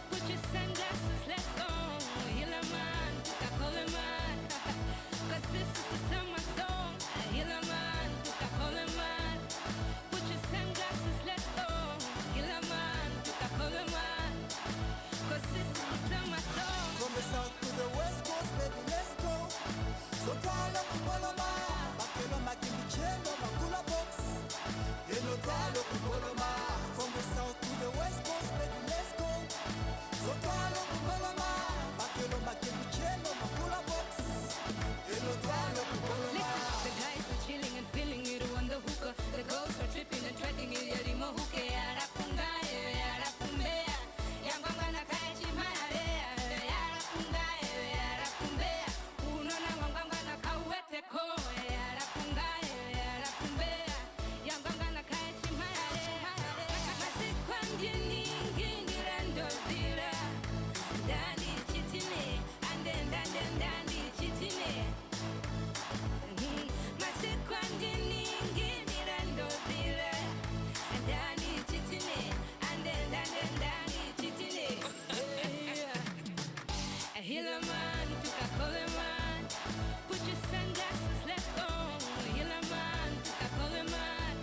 Put your sunglasses, let's go. Hilaman, Coleman. Cause this is the summer song. Hilaman, Coleman. Put your sunglasses, let's go. Hilaman, Coleman. Cause this is the summer song. From the south to the west coast, baby, let's go. So talo kupoloma, bakelo makimichendo, makula box. Yeno talo kupoloma. From the south to the west coast, baby, let's go. So talo kupoloma, bakelo makimichendo, makula box. Yeno talo kupoloma. Listen, the guys are chilling and feeling it on the hookah. The girls are tripping and treading it, yarimo hookah. Yarapunga, yarapumbea. Yambangana kaichi mayarea. Yarapunga, yarapumbea. Unona wangangana kawete ko. Yarapunga, yarapumbea. Yambangana kaichi mayarea. Masikwandi ningi nirando zira. Dandi chitine. Dandi chitine. Masikwandi ningi nirando zira. Dandi chitine. Dandi chitine. Hilaman, Coleman. Put your sunglasses, let's go. Hilaman, Coleman.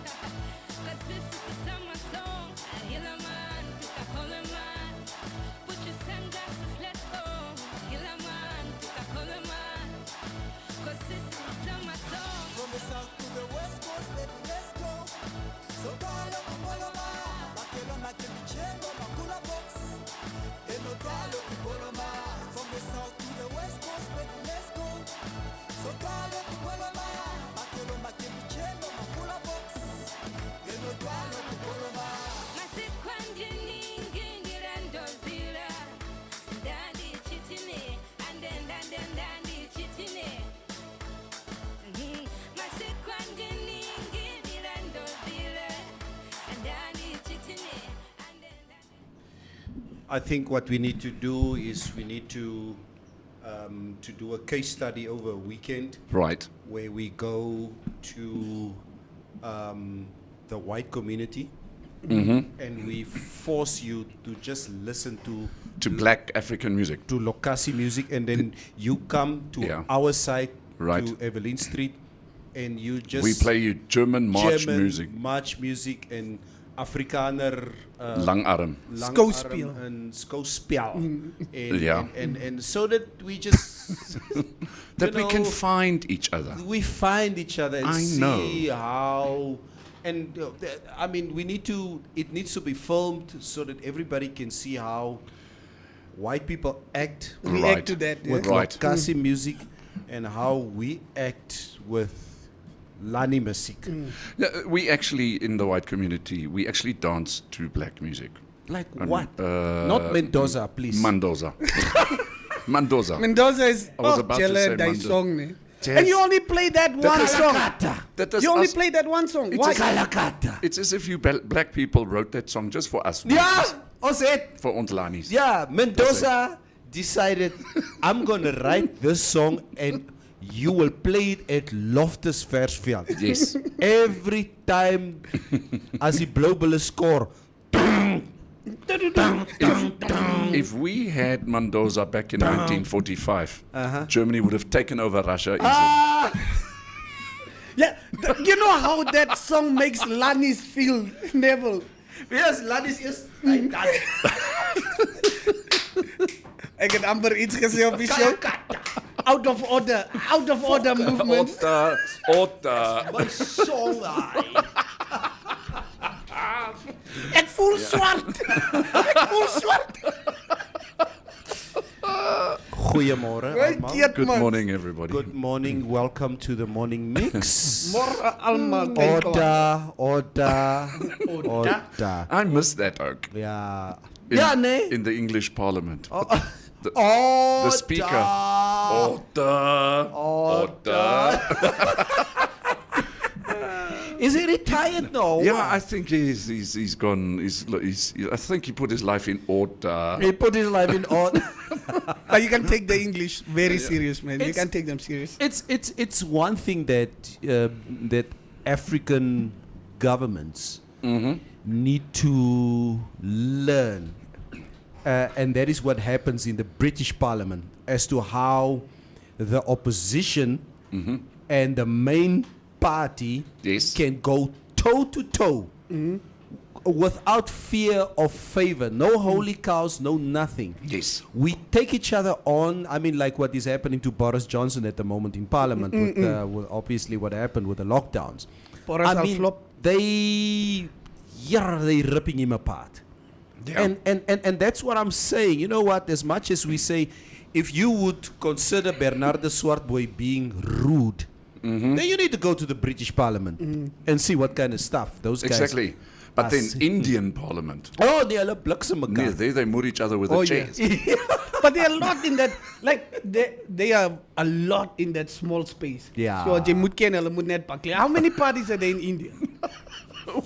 Cause this is the summer song. Hilaman, Coleman. Put your sunglasses, let's go. Hilaman, Coleman. Cause this is the summer song. From the south to the west coast, baby, let's go. So talo kupoloma, bakelo makimichendo, makula box. Yeno talo kupoloma. From the south to the west coast, baby, let's go. So talo kupoloma, bakelo makimichendo, makula box. Yeno talo kupoloma. Masikwandi ningi nirando zira. Dandi chitine. Dandi chitine. Masikwandi ningi nirando zira. Dandi chitine. I think what we need to do is we need to do a case study over a weekend Right. where we go to the white community and we force you to just listen To black African music. to Lokasi music, and then you come to Yeah. our side Right. to Evelyn Street and you just We play you German march German music. march music and Afrikaner Langarm. Skouspel. and skouspel Yeah. and so that we just That you we can know, find each other. we find each other and I see know. how and I mean it needs to be filmed so that everybody can see how white people act React Right. to that. Yeah. with Right. Lokasi music and how we act with Lani music. Yeah, we actually, in the white community, we actually dance to black music. Like And, what? Not Mendoza, please. Mendoza. Mendoza. Mendoza is I was about to say Jelle, die Mendoza. song. Ne? Jazz. And you only play that one song. That is You only us- play that one song. It's Why? as- It's as if you black people wrote that song just for us. Ja, ons het For ons Lanis. yeah, Mendoza decided I'm gonna write this song and you will play it at Loftus Versveld. Yes. Every time as die blou bulle score. If we had Mendoza back in 1945, Germany would have taken over Russia easily. Yeah, you know how that song makes Lanis feel, Neville. Yes, Lanis is Ek het amper iets gesê op die show. Out of order movement. Order. my song. Ek voel swart. Ek voel swart. Goeiemôre almal. Good morning, everybody. Good morning. Welcome to the morning mix. Môre almal. Order. I miss that ook. Ja. In, Ja, nee. In the English Parliament. The Order. speaker. Order. Is he retired now? Yeah, I think he's gone. I think he put his life in order. He put his life in order. But you can take the English very serious, man. You It's- can take them serious. It's one thing that that African governments need to learn, and that is what happens in the British Parliament, as to how the opposition and the main party Yes. can go toe to toe without fear of favor. No holy cows, no nothing. Yes. We take each other on. I mean, like what is happening to Boris Johnson at the moment in Parliament, with obviously what happened with the lockdowns. Boris I al mean, flop. they ripping him apart. Yeah. And that's what I'm saying. You know what? As much as we say, if you would consider Bernardo Swartboy being rude, then you need to go to the British Parliament and see what kind of stuff those guys. Exactly. But then Us. Indian Parliament. Oh, they are bliksem Yeah, mekaar. there they moor each other with Oh, the yeah. chairs. But there are a lot in that, like, they are a lot in that small space. Yeah. So, jy moet ken, hulle moet net pak. How many parties are there in India?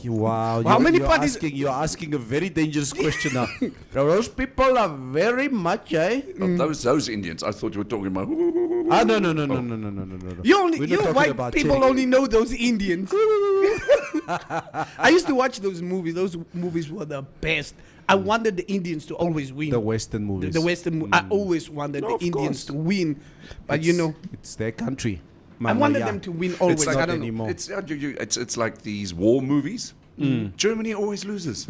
Wow. How many parties- You're asking a very dangerous question now. Those people are very much, eh? Oh, those Indians, I thought you were talking about. Ah, no. You white people only know those Indians. I used to watch those movies. Those movies were the best. I wanted the Indians to always win. the Western movies. The Western. I always wanted No, the of Indians course. to win, but you know, it's their country. I wanted them to win always. It's like, I don't know. anymore. It's like these war movies. Germany always loses.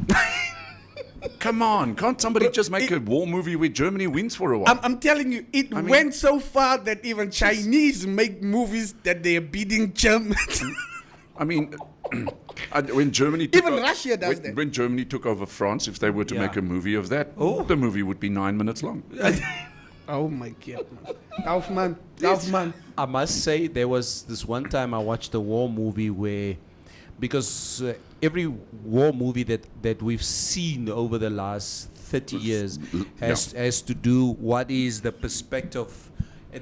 Come on, can't somebody just make a war movie where Germany wins for a while? I'm telling you, it went so far that even Chinese make movies that they are beating Germans. I mean, when Germany took Even Russia does that. When Germany took over France, if they were to Yeah. make a movie of that, the movie would be 9 minutes long. Oh my God, man. Tough man. I must say, there was this one time I watched a war movie where, because every war movie that we've seen over the last 30 years has to do what is the perspective,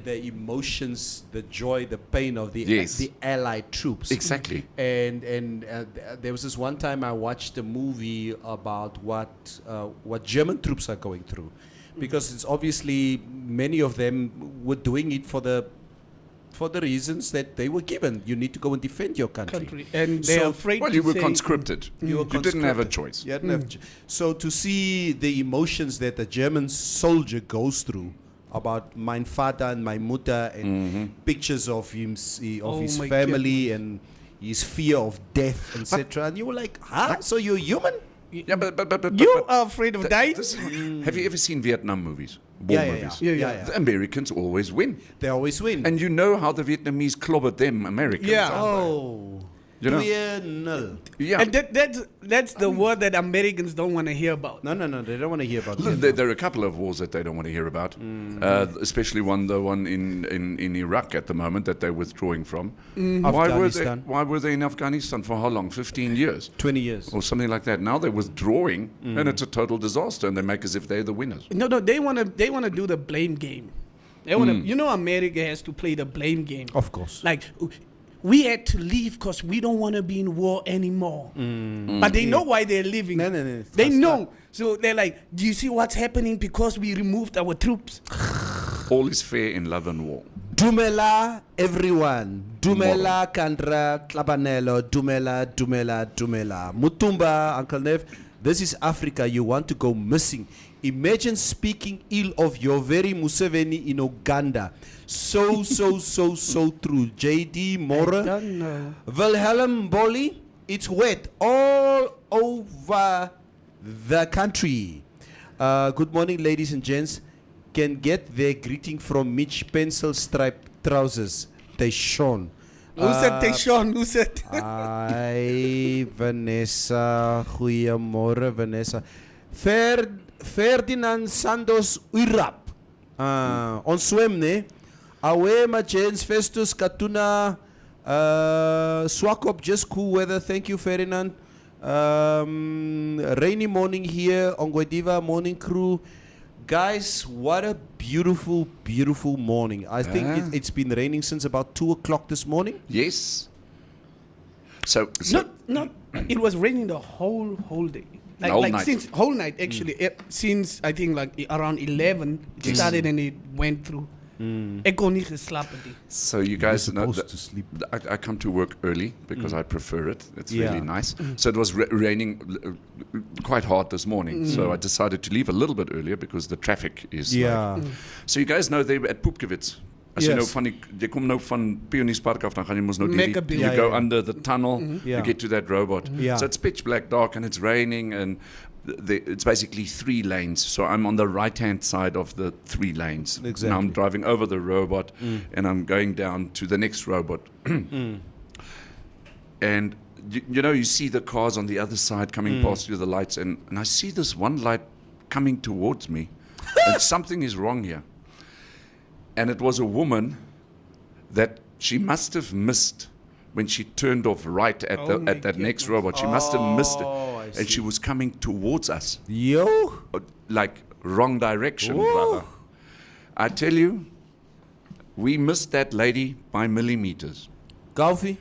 the emotions, the joy, the pain of the Yes. the Allied troops. Exactly. And there was this one time I watched a movie about what German troops are going through, because it's obviously many of them were doing it for the reasons that they were given. You need to go and defend your country. And they're So- afraid Well, to you were say, conscripted. You didn't have a choice. You hadn't have so to see the emotions that a German soldier goes through about mein Vater and my Mutter, and pictures of his my family and his fear of death, etc. And you were like, huh? So you're human? Yeah, but You are afraid of dying? have you ever seen Vietnam movies? War movies? Yeah. The Americans always win. They always win. And you know how the Vietnamese clobbered them Americans. Yeah. oh, You know? 2-0. Yeah. And that's the word that Americans don't want to hear about. No, they don't want to hear about that. There are a couple of wars that they don't want to hear about, especially the one in Iraq at the moment that they're withdrawing from. Afghanistan. Why were they in Afghanistan for how long? 15 years 20 years. or something like that. Now they're withdrawing, and it's a total disaster, and they make as if they're the winners. No, they wanna do the blame game. They wanna, you know, America has to play the blame game. Of course. Like, we had to leave because we don't want to be in war anymore. But they know why they're leaving. No. They know. So they're like, do you see what's happening because we removed our troops? All is fair in love and war. Dumela, everyone. Dumela, Kandra, Klabanelo. Dumela. Mutumba, Uncle Nev. This is Africa. You want to go missing. Imagine speaking ill of your very Museveni in Uganda. So true. JD Mora. Don't know. Wilhelm Bolly. It's wet all over the country. Good morning, ladies and gents. Can get their greeting from Mitch Pencil Stripe Trousers. Tayshawn. Who said Tayshawn? Who said? Hi, Vanessa. Goeiemorgen, Vanessa. Ferdinand Santos Uirap. On swem, ne? Awe, my gents. Festus Katuna. Swakop, just cool weather. Thank you, Ferdinand. Rainy morning here on Gwediva Morning Crew. Guys, what a beautiful, beautiful morning. I think it's been raining since about 2 o'clock this morning. Yes. So Not. It was raining the whole day. Whole Like night. since whole night actually. Since I think like around 11 it started and it went through. Ek kon nie geslaap het nie. So you guys know supposed that to sleep. I come to work early because I prefer it. It's Yeah. really nice. So it was raining quite hard this morning. So I decided to leave a little bit earlier because the traffic is Yeah. So you guys know they were at Poepkewitz. As you know, Yes. jy kom nou van Pionierspark af, dan gaan jy mos nou Mekkabill. you Yeah, go yeah. under the tunnel, Yeah. you get to that robot. Yeah. So it's pitch black dark and it's raining and it's basically 3 lanes. So I'm on the right-hand side of the 3 lanes. Exactly. Now I'm driving over the robot and I'm going down to the next robot. And you know, you see the cars on the other side coming past you, the lights, and I see this one light coming towards me, and something is wrong here. And it was a woman that she must have missed when she turned off right at Oh my at that next goodness. robot. She must have missed it, Oh, I and see. she was coming towards us, Yo. like wrong direction, Ooh. brother. I tell you, we missed that lady by millimeters. Koffie?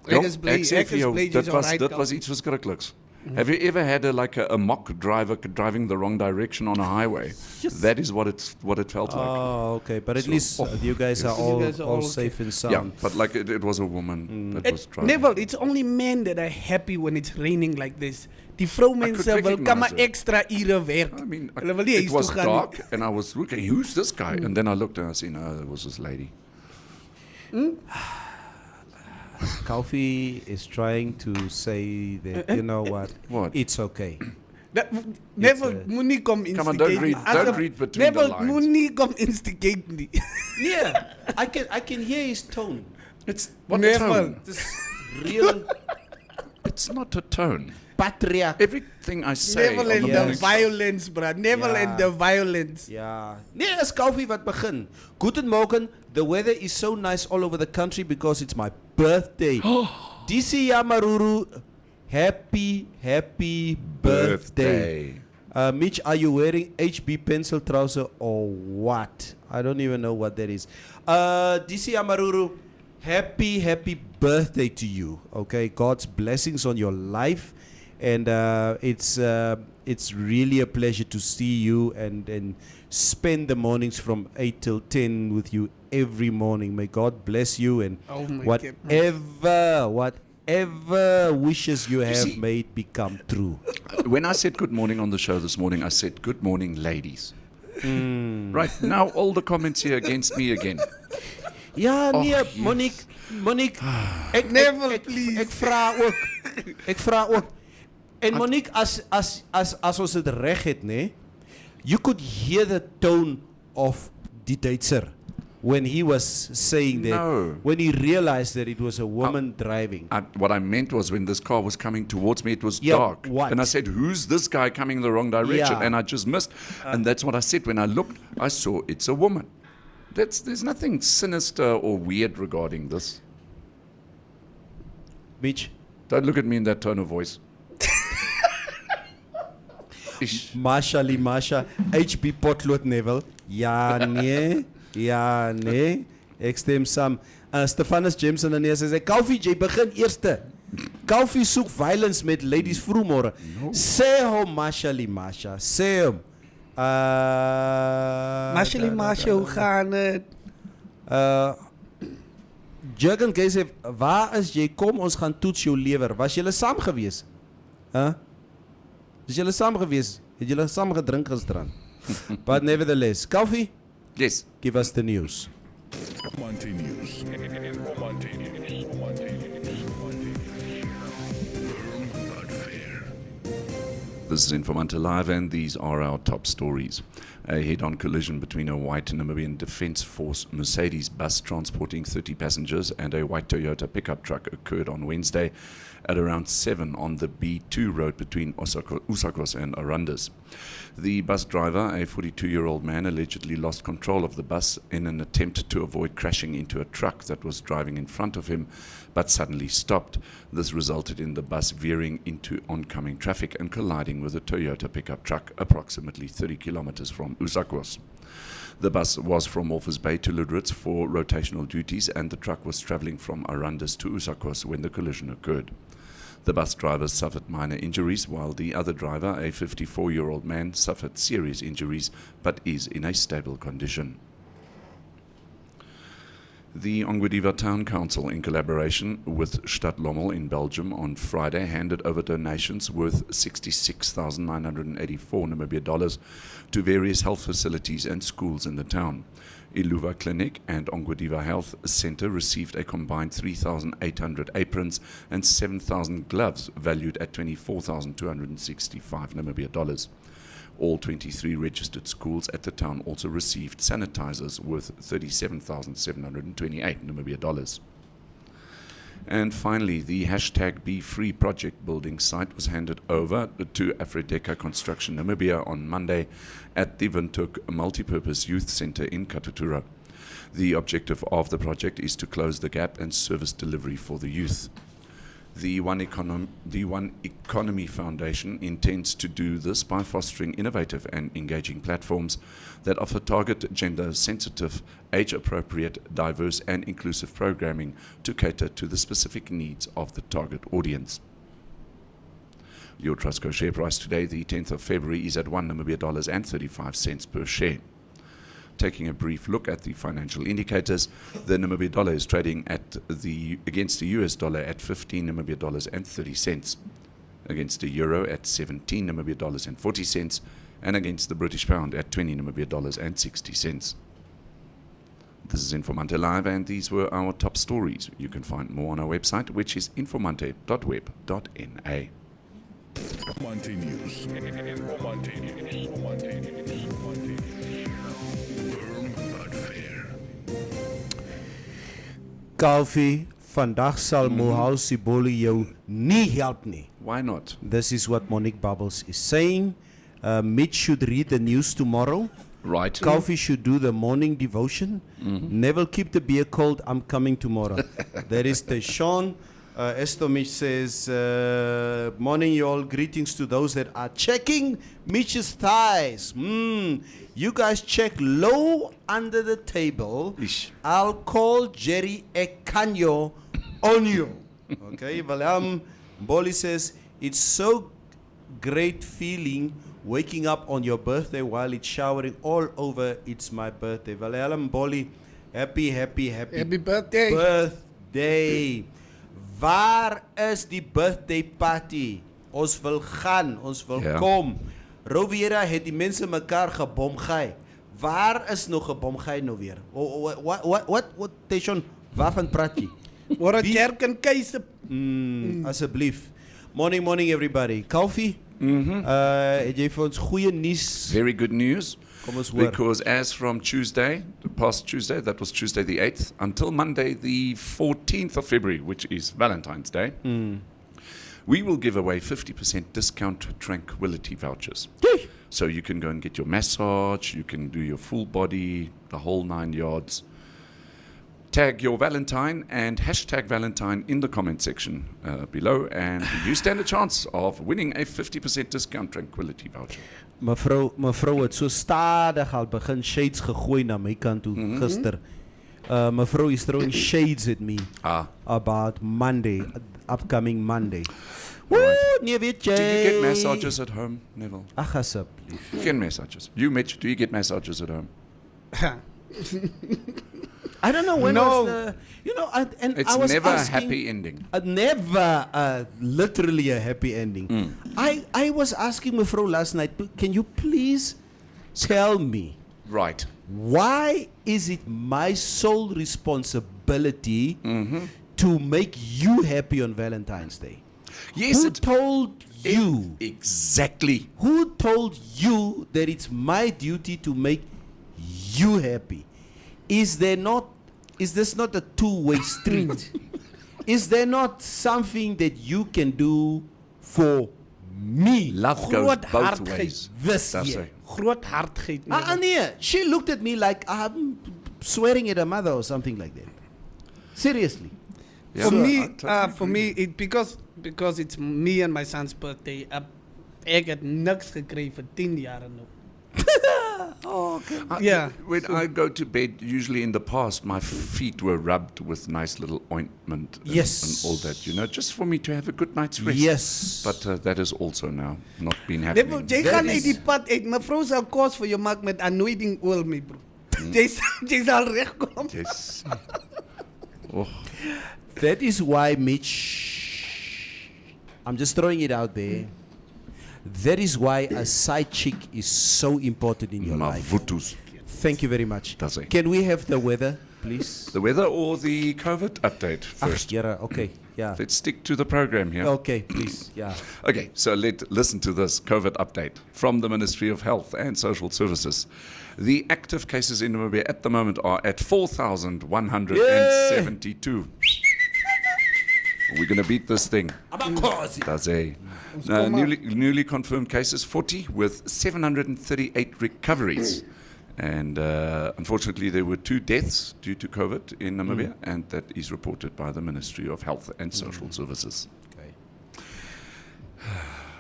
Ek is bly Ek sê vir jou, jy's dit was alright, dit was iets verskrikliks. Have you ever had a mock driver driving the wrong direction on a highway? That is what it felt like. Oh, okay. But at So- least you guys are You all, guys are all all safe and Yeah, sound. but like it was a woman that was driving. Neville, it's only men that are happy when it's raining like this. Die vroumense wil recognize kan maar it. extra ure werk. I mean, Hulle wil nie it huis was toe gaan nie. dark, and I was looking, who's this guy? And then I looked and I seen, oh, it was this lady. Koffie is trying to say that, you know what? What? It's okay. Neville, moenie kom instigate. Come on, don't read- As don't a- read between the Neville, lines. moenie kom instigate nie. Yeah, I can hear his tone. It's what Never. tone? This real It's not a tone. patriarch. Everything I say Neville on and the the morning violence, bruh. Neville Yeah. and the violence. Ja. Nee, is Koffie wat begin. Guten Morgen. The weather is so nice all over the country because it's my birthday. DC Yamaruru, happy birthday. Mitch, are you wearing HB pencil trouser or what? I don't even know what that is. DC Yamaruru, happy birthday to you. Okay, God's blessings on your life, and it's really a pleasure to see you and spend the mornings from 8 till 10 with you every morning. May God bless you, and Oh my whatever wishes you have see- made become true. When I said good morning on the show this morning, I said good morning, ladies. Right, now all the comments here against me again. Ja, nee, yes. Monique, ek Neville, please. Ek vra ook. En Monique, as ons dit reg het, nê? You could hear the tone of die Duitser when he was saying that, No. when he realized that it was a woman driving. What I meant was when this car was coming towards me, it was Yeah, dark. what? And I said, who's this guy coming in the wrong direction? Yeah. And I just missed. And that's what I said. When I looked, I saw it's a woman. There's nothing sinister or weird regarding this. Mitch, Don't look at me in that tone of voice. Ish. Masha, HB Potlood Neville. Ja, nee. Ek stem saam. Stefanus Jameson en hy sê, Koffie, jy begin eerste. Koffie soek violence met ladies vroegmôre. Sê hom, Masha. Sê hom. Masha, hoe gaan het? Jurgen Gay sê, waar is jy? Kom, ons gaan toets jou lewer. Was julle saam gewees? Is julle saam gewees? Het julle saam gedrink gisteraan? But nevertheless, Koffie, Yes. give us the news. Informanté News. Informanté News. Firm but fair. This is Informanté Live, and these are our top stories. A head-on collision between a white Namibian Defence Force Mercedes bus transporting 30 passengers and a white Toyota pickup truck occurred on Wednesday at around 7 on the B2 road between Usakos and Arundas. The bus driver, a 42-year-old man, allegedly lost control of the bus in an attempt to avoid crashing into a truck that was driving in front of him, but suddenly stopped. This resulted in the bus veering into oncoming traffic and colliding with a Toyota pickup truck approximately 30 kilometers from Usakos. The bus was from Walvis Bay to Ludwitz for rotational duties, and the truck was traveling from Arundas to Usakos when the collision occurred. The bus driver suffered minor injuries, while the other driver, a 54-year-old man, suffered serious injuries but is in a stable condition. The Ongwediva Town Council, in collaboration with Stadlommel in Belgium, on Friday handed over donations worth 66,984 Namibia dollars to various health facilities and schools in the town. Iluva Clinic and Ongwediva Health Center received a combined 3,800 aprons and 7,000 gloves valued at 24,265 Namibia dollars. All 23 registered schools at the town also received sanitizers worth 37,728 Namibia dollars. And finally, the hashtag Be Free project building site was handed over to Afrideka Construction Namibia on Monday at the Windhoek Multipurpose Youth Center in Katutura. The objective of the project is to close the gap and service delivery for the youth. The One Economy Foundation intends to do this by fostering innovative and engaging platforms that offer target, gender-sensitive, age-appropriate, diverse and inclusive programming to cater to the specific needs of the target audience. Your Trustco share price today, the 10th of February, is at $1.35 per share. Taking a brief look at the financial indicators, the Namibia dollar is trading against the US dollar at 15 Namibia dollars and 30 cents, against the euro at 17 Namibia dollars and 40 cents, and against the British pound at 20 Namibia dollars and 60 cents. This is Informanté Live, and these were our top stories. You can find more on our website, which is informanté.web.na. Informanté News. Informanté News. Informanté News. Informanté News. Firm but fair. Kalfie, vandag sal Mohau Siboli jou nie help nie. Why not? This is what Monique Bubbles is saying. Mitch should read the news tomorrow. Right. Kalfie should do the morning devotion. Neville, keep the beer cold. I'm coming tomorrow. There is the Sean. Esther Mitch says, morning y'all, greetings to those that are checking Mitch's thighs. You guys check low under the table. Ish. I'll call Jerry Ekanyo on you. Okay, Valam Boli says, it's so great feeling waking up on your birthday while it's showering all over. It's my birthday. Valam Boli, happy birthday. Birthday. Waar is die birthday party? Ons wil gaan, ons wil kom. Roviera het die mense mekaar gebomgaai. Waar is nog gebomgaai nou weer? What station? Waarvan praat jy? Waar 'n kerk en keise. Asseblief. Morning everybody. Kalfie? Het jy vir ons goeie nuus? Very good news. Kom ons hoor. Because as from Tuesday, the past Tuesday, that was Tuesday the 8th, until Monday the 14th of February, which is Valentine's Day, we will give away 50% discount tranquility vouchers. So you can go and get your massage, you can do your full body, the whole 9 yards. Tag your Valentine and hashtag Valentine in the comment section below, and you stand a chance of winning a 50% discount tranquility voucher. Mevrou het so stadig al begin shades gegooi na my kant toe gister. Mevrou is throwing shades at me about Monday, upcoming Monday. Woo, nee weet jy. Do you get massages at home, Neville? Ag asseblief. You get massages. You, Mitch, do you get massages at home? I don't know when was the, It's I was never asking, a happy ending. Never literally a happy ending. I was asking Mevrou last night, can you please tell me Right. why is it my sole responsibility to make you happy on Valentine's Day? Yes, Who told you? Exactly. Who told you that it's my duty to make you happy? Is this not a two-way street? Is there not something that you can do for me? Love goes both ways. This That's year. it. Groot hartigheid. Nee, she looked at me like I'm swearing at her mother or something like that. Seriously. Yeah. For So, me, I totally for me, because it's me and my son's birthday. Ek het niks gekry vir 10 jaar nou. Yeah. When I go to bed, usually in the past, my feet were rubbed with nice little ointment and, Yes. and all that, just for me to have a good night's rest. Yes. But that has also now not been Jy happening. gaan uit die pad uit. Mevrou sal kos vir jou maak met anointing oil, my bro. Jy sal regkom. Yes. Oh. That is why, Mitch, I'm just throwing it out there. That is why a side chick is so important in your life. Mavutus. Thank you very much. Does he? Can we have the weather, please? The weather or the COVID update first? Okay, yeah. Let's stick to the program here. Okay, please, yeah. Okay, so listen to this COVID update from the Ministry of Health and Social Services. The active cases in Namibia at the moment are at 4,172. We're going to beat this thing. Does he? Newly confirmed cases 40 with 738 recoveries. And unfortunately, there were 2 deaths due to COVID in Namibia, and that is reported by the Ministry of Health and Social Services. Okay.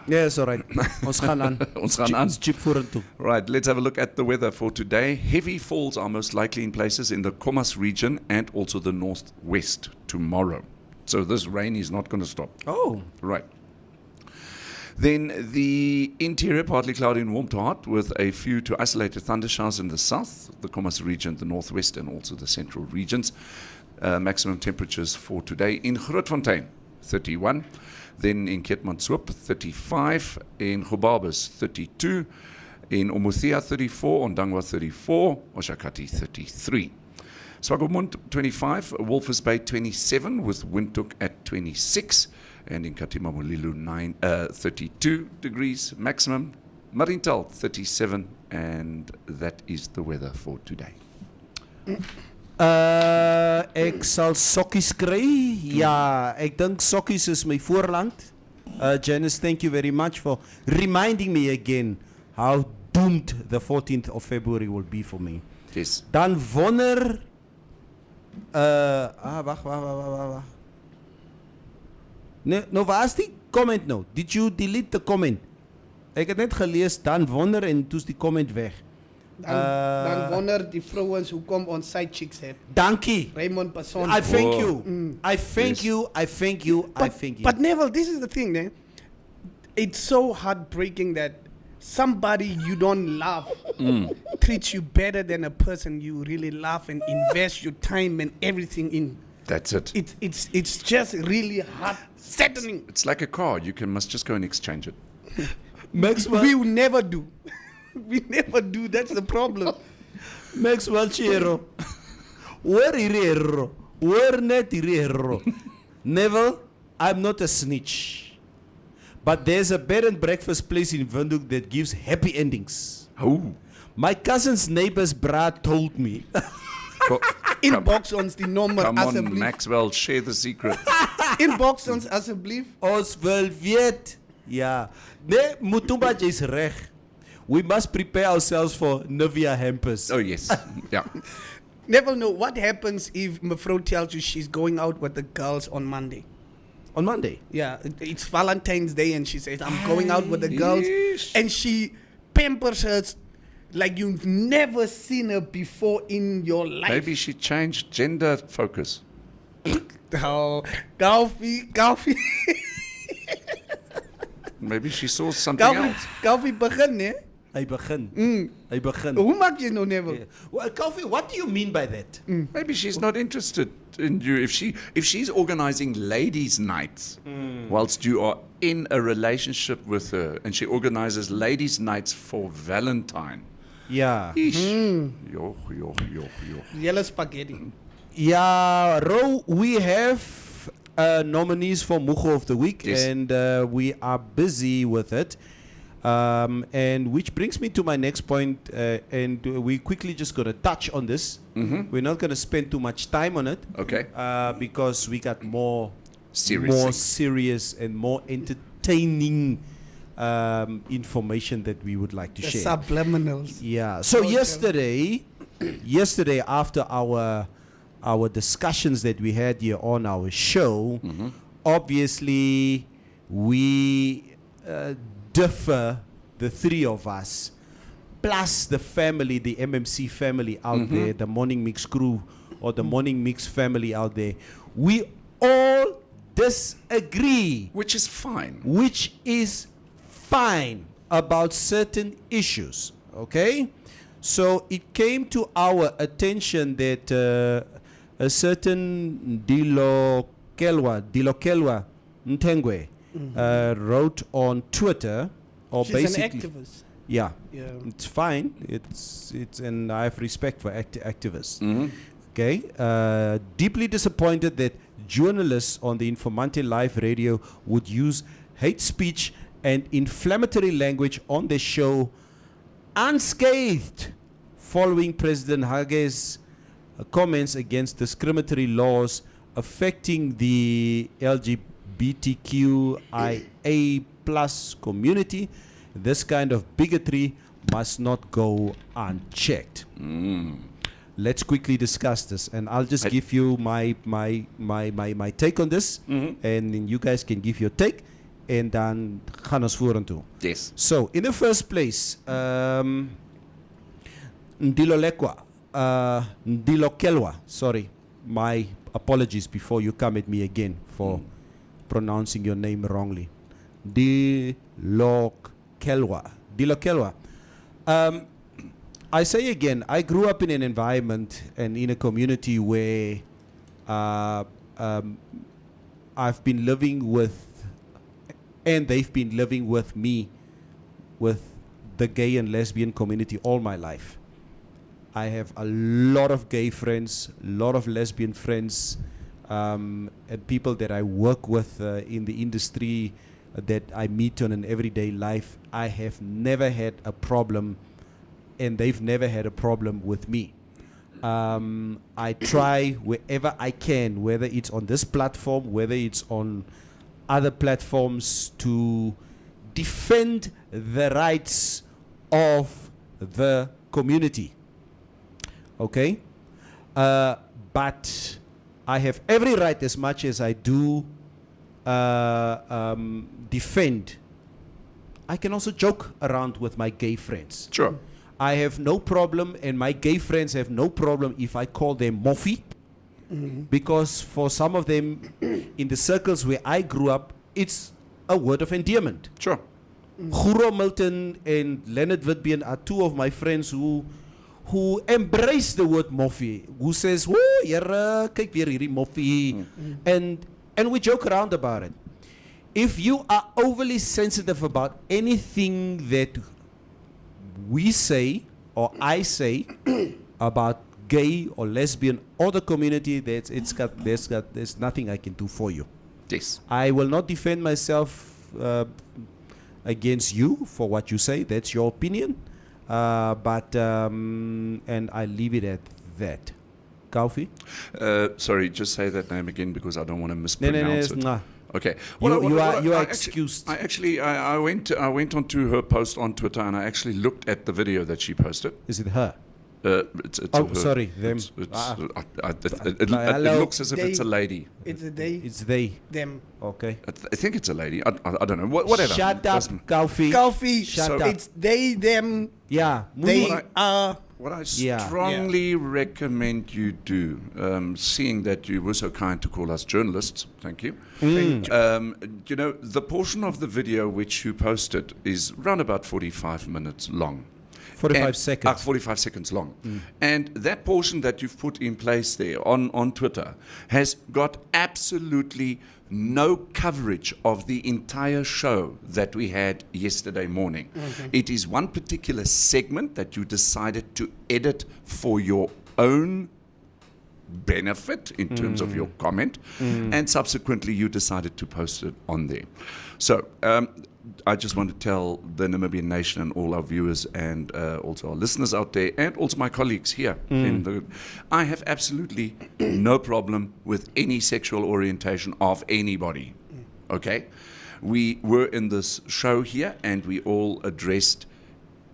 Yes, all right. Ons gaan aan. Ons gaan aan. Chip vorentoe. Right, let's have a look at the weather for today. Heavy falls are most likely in places in the Khomas region and also the northwest tomorrow. So this rain is not going to stop. Oh. Right. Then the interior, partly cloudy and warm to hot, with a few to isolated thundershowers in the south, the Khomas region, the northwest, and also the central regions. Maximum temperatures for today in Grootfontein, 31. Then in Keetmanshoop, 35. In Gobabis, 32. In Umuthia, 34. Ondangwa, 34. Oshakati, 33. Swakopmund, 25. Walvis Bay, 27, with Windhoek at 26. And in Katima Mulilo, 32 degrees maximum. Marintal, 37. And that is the weather for today. Ek sal sokkies kry. Ja, ek dink sokkies is my voorland. Janice, thank you very much for reminding me again how doomed the 14th of February will be for me. Yes. Dan wonder wag. Nou, waar is die comment nou? Did you delete the comment? Ek het net gelees, dan wonder en toe's die comment weg. Dan wonder die vrouens hoekom ons side chicks het. Dankie. Raymond Passon. I thank you. I thank you. I thank you. I thank you. But Neville, this is the thing, eh? It's so heartbreaking that somebody you don't love treats you better than a person you really love and invest your time and everything in. That's it. It's just really heart-saddening. It's like a car. You must just go and exchange it. Maxwell, We will never do. We never do. That's the problem. Maxwell Chiro. Where irero? Where net irero? Neville, I'm not a snitch. But there's a bed and breakfast place in Windhoek that gives happy endings. Oh. My cousin's neighbor's brat told me. Inbox ons die nommer Come on, asseblief. Maxwell, share the secret. Inbox ons asseblief. Ons wil weet. Ja. Nee, Mutumba is reg. We must prepare ourselves for Nivea hampers. Oh, yes. Yeah. Never know what happens if Mevrouw tells you she's going out with the girls on Monday. On Monday? Yeah, it's Valentine's Day and she says, I'm going out with the girls. Yeesh. And she pampers her like you've never seen her before in your life. Maybe she changed gender focus. Oh, Galfie. Maybe she saw something else. Galfie begin, eh? Hy begin. Hy begin. Hoe maak jy nou, Neville? Yeah. Well, Kofi, what do you mean by that? Maybe she's not interested in you. If she's organizing ladies' nights whilst you are in a relationship with her, and she organizes ladies' nights for Valentine. Yeah. Yo. Yellow spaghetti. Yeah, Ro, we have nominees for Mucho of the Week, Yes. and we are busy with it. And which brings me to my next point, and we quickly just going to touch on this. We're not going to spend too much time on it. Okay. Because we got more Serious. serious and more entertaining information that we would like to The share. subliminals. Yeah. So yesterday after our discussions that we had here on our show, obviously we differ, the three of us, plus the family, the MMC family out there, the Morning Mix crew or the Morning Mix family out there. We all disagree, Which is fine. which is fine, about certain issues, okay? So it came to our attention that a certain Dilokelwa Ntengwe wrote on Twitter, or She's an basically, activist. yeah, Yeah. it's fine. It's and I have respect for activists. Mhm. Okay, deeply disappointed that journalists on the Informanté live radio would use hate speech and inflammatory language on their show unscathed, following President Hage's comments against discriminatory laws affecting the LGBTQIA plus community. This kind of bigotry must not go unchecked. Let's quickly discuss this, and I'll just give you my take on this, and then you guys can give your take, and dan gaan ons vorentoe. Yes. So, in the first place, Ndilokelwa, sorry, my apologies before you come at me again for pronouncing your name wrongly. Dilokelwa. I say again, I grew up in an environment and in a community where I've been living with, and they've been living with me, with the gay and lesbian community all my life. I have a lot of gay friends, a lot of lesbian friends, and people that I work with in the industry that I meet on an everyday life. I have never had a problem, and they've never had a problem with me. I try wherever I can, whether it's on this platform, whether it's on other platforms, to defend the rights of the community. Okay? But I have every right, as much as I do defend. I can also joke around with my gay friends. Sure. I have no problem, and my gay friends have no problem if I call them Moffy, because for some of them, in the circles where I grew up, it's a word of endearment. Sure. Guro Milton and Leonard Witbeen are two of my friends who embrace the word Moffy, who says, "Oh, jere, kyk weer hierdie Moffy," and we joke around about it. If you are overly sensitive about anything that we say or I say about gay or lesbian or the community, there's nothing I can do for you. Yes. I will not defend myself against you for what you say. That's your opinion. But and I leave it at that. Kaufi? Sorry, just say that name again because I don't want to mispronounce it. Nah. Okay. You are I excused. I went onto her post on Twitter and I actually looked at the video that she posted. Is it her? It's Oh, her. sorry, them. It looks as if it's a lady. It's a they, It's they. them. Okay. I think it's a lady. I don't know. Whatever. Shut up, Doesn't- Kaufi. Coffee. Shut up. It's they, them. Yeah. They What are. What I Yeah. strongly recommend you do, seeing that you were so kind to call us journalists, thank you. You know, the portion of the video which you posted is around about 45 minutes long. 45 seconds. 45 seconds long. And that portion that you've put in place there on Twitter has got absolutely no coverage of the entire show that we had yesterday morning. It is one particular segment that you decided to edit for your own benefit in terms of your comment, and subsequently you decided to post it on there. So I just want to tell the Namibian nation and all our viewers and also our listeners out there and also my colleagues here I have absolutely no problem with any sexual orientation of anybody. Okay? We were in this show here and we all addressed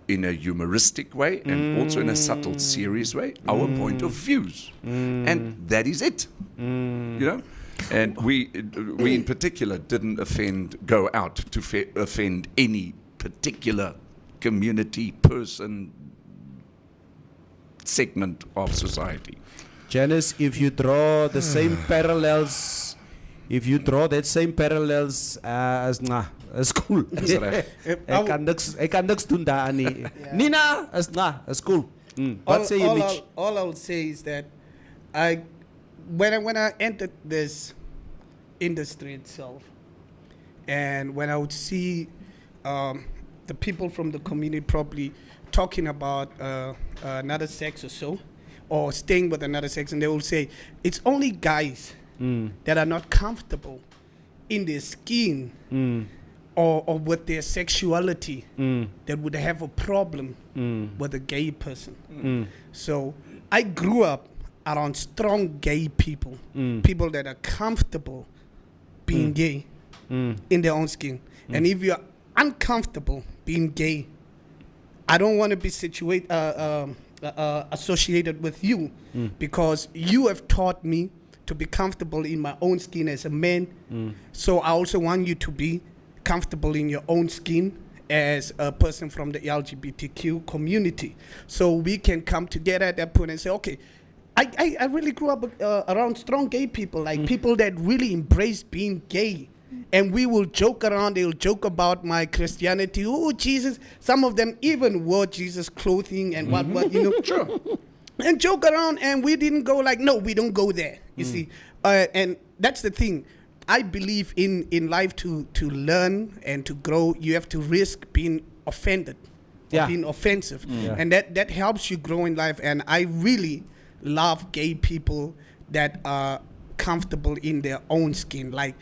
in a humoristic way and also in a subtle, serious way our point of views. And that is it. You know? And we in particular didn't go out to offend any particular community, person, segment of society. Janice, if you draw the same parallels, as cool. Ek kan niks doen daaraan nie. Nina, is cool. What say you, Mitch? All I would say is that I when I entered this industry itself, and when I would see the people from the community probably talking about another sex or so, or staying with another sex, and they will say it's only guys that are not comfortable in their skin or with their sexuality that would have a problem with a gay person. So I grew up around strong gay people, people that are comfortable being gay in their own skin. And if you're uncomfortable being gay, I don't want to be associated with you because you have taught me to be comfortable in my own skin as a man. So I also want you to be comfortable in your own skin as a person from the LGBTQ community. So we can come together at that point and say, okay, I really grew up around strong gay people, like people that really embrace being gay. And we will joke around, they'll joke about my Christianity. Oh, Jesus. Some of them even wore Jesus clothing and what, you know. Sure. And joke around, and we didn't go like, no, we don't go there, you see. And that's the thing. I believe in life to learn and to grow, you have to risk being offended, or being offensive. And that helps you grow in life. And I really love gay people that are comfortable in their own skin. Like,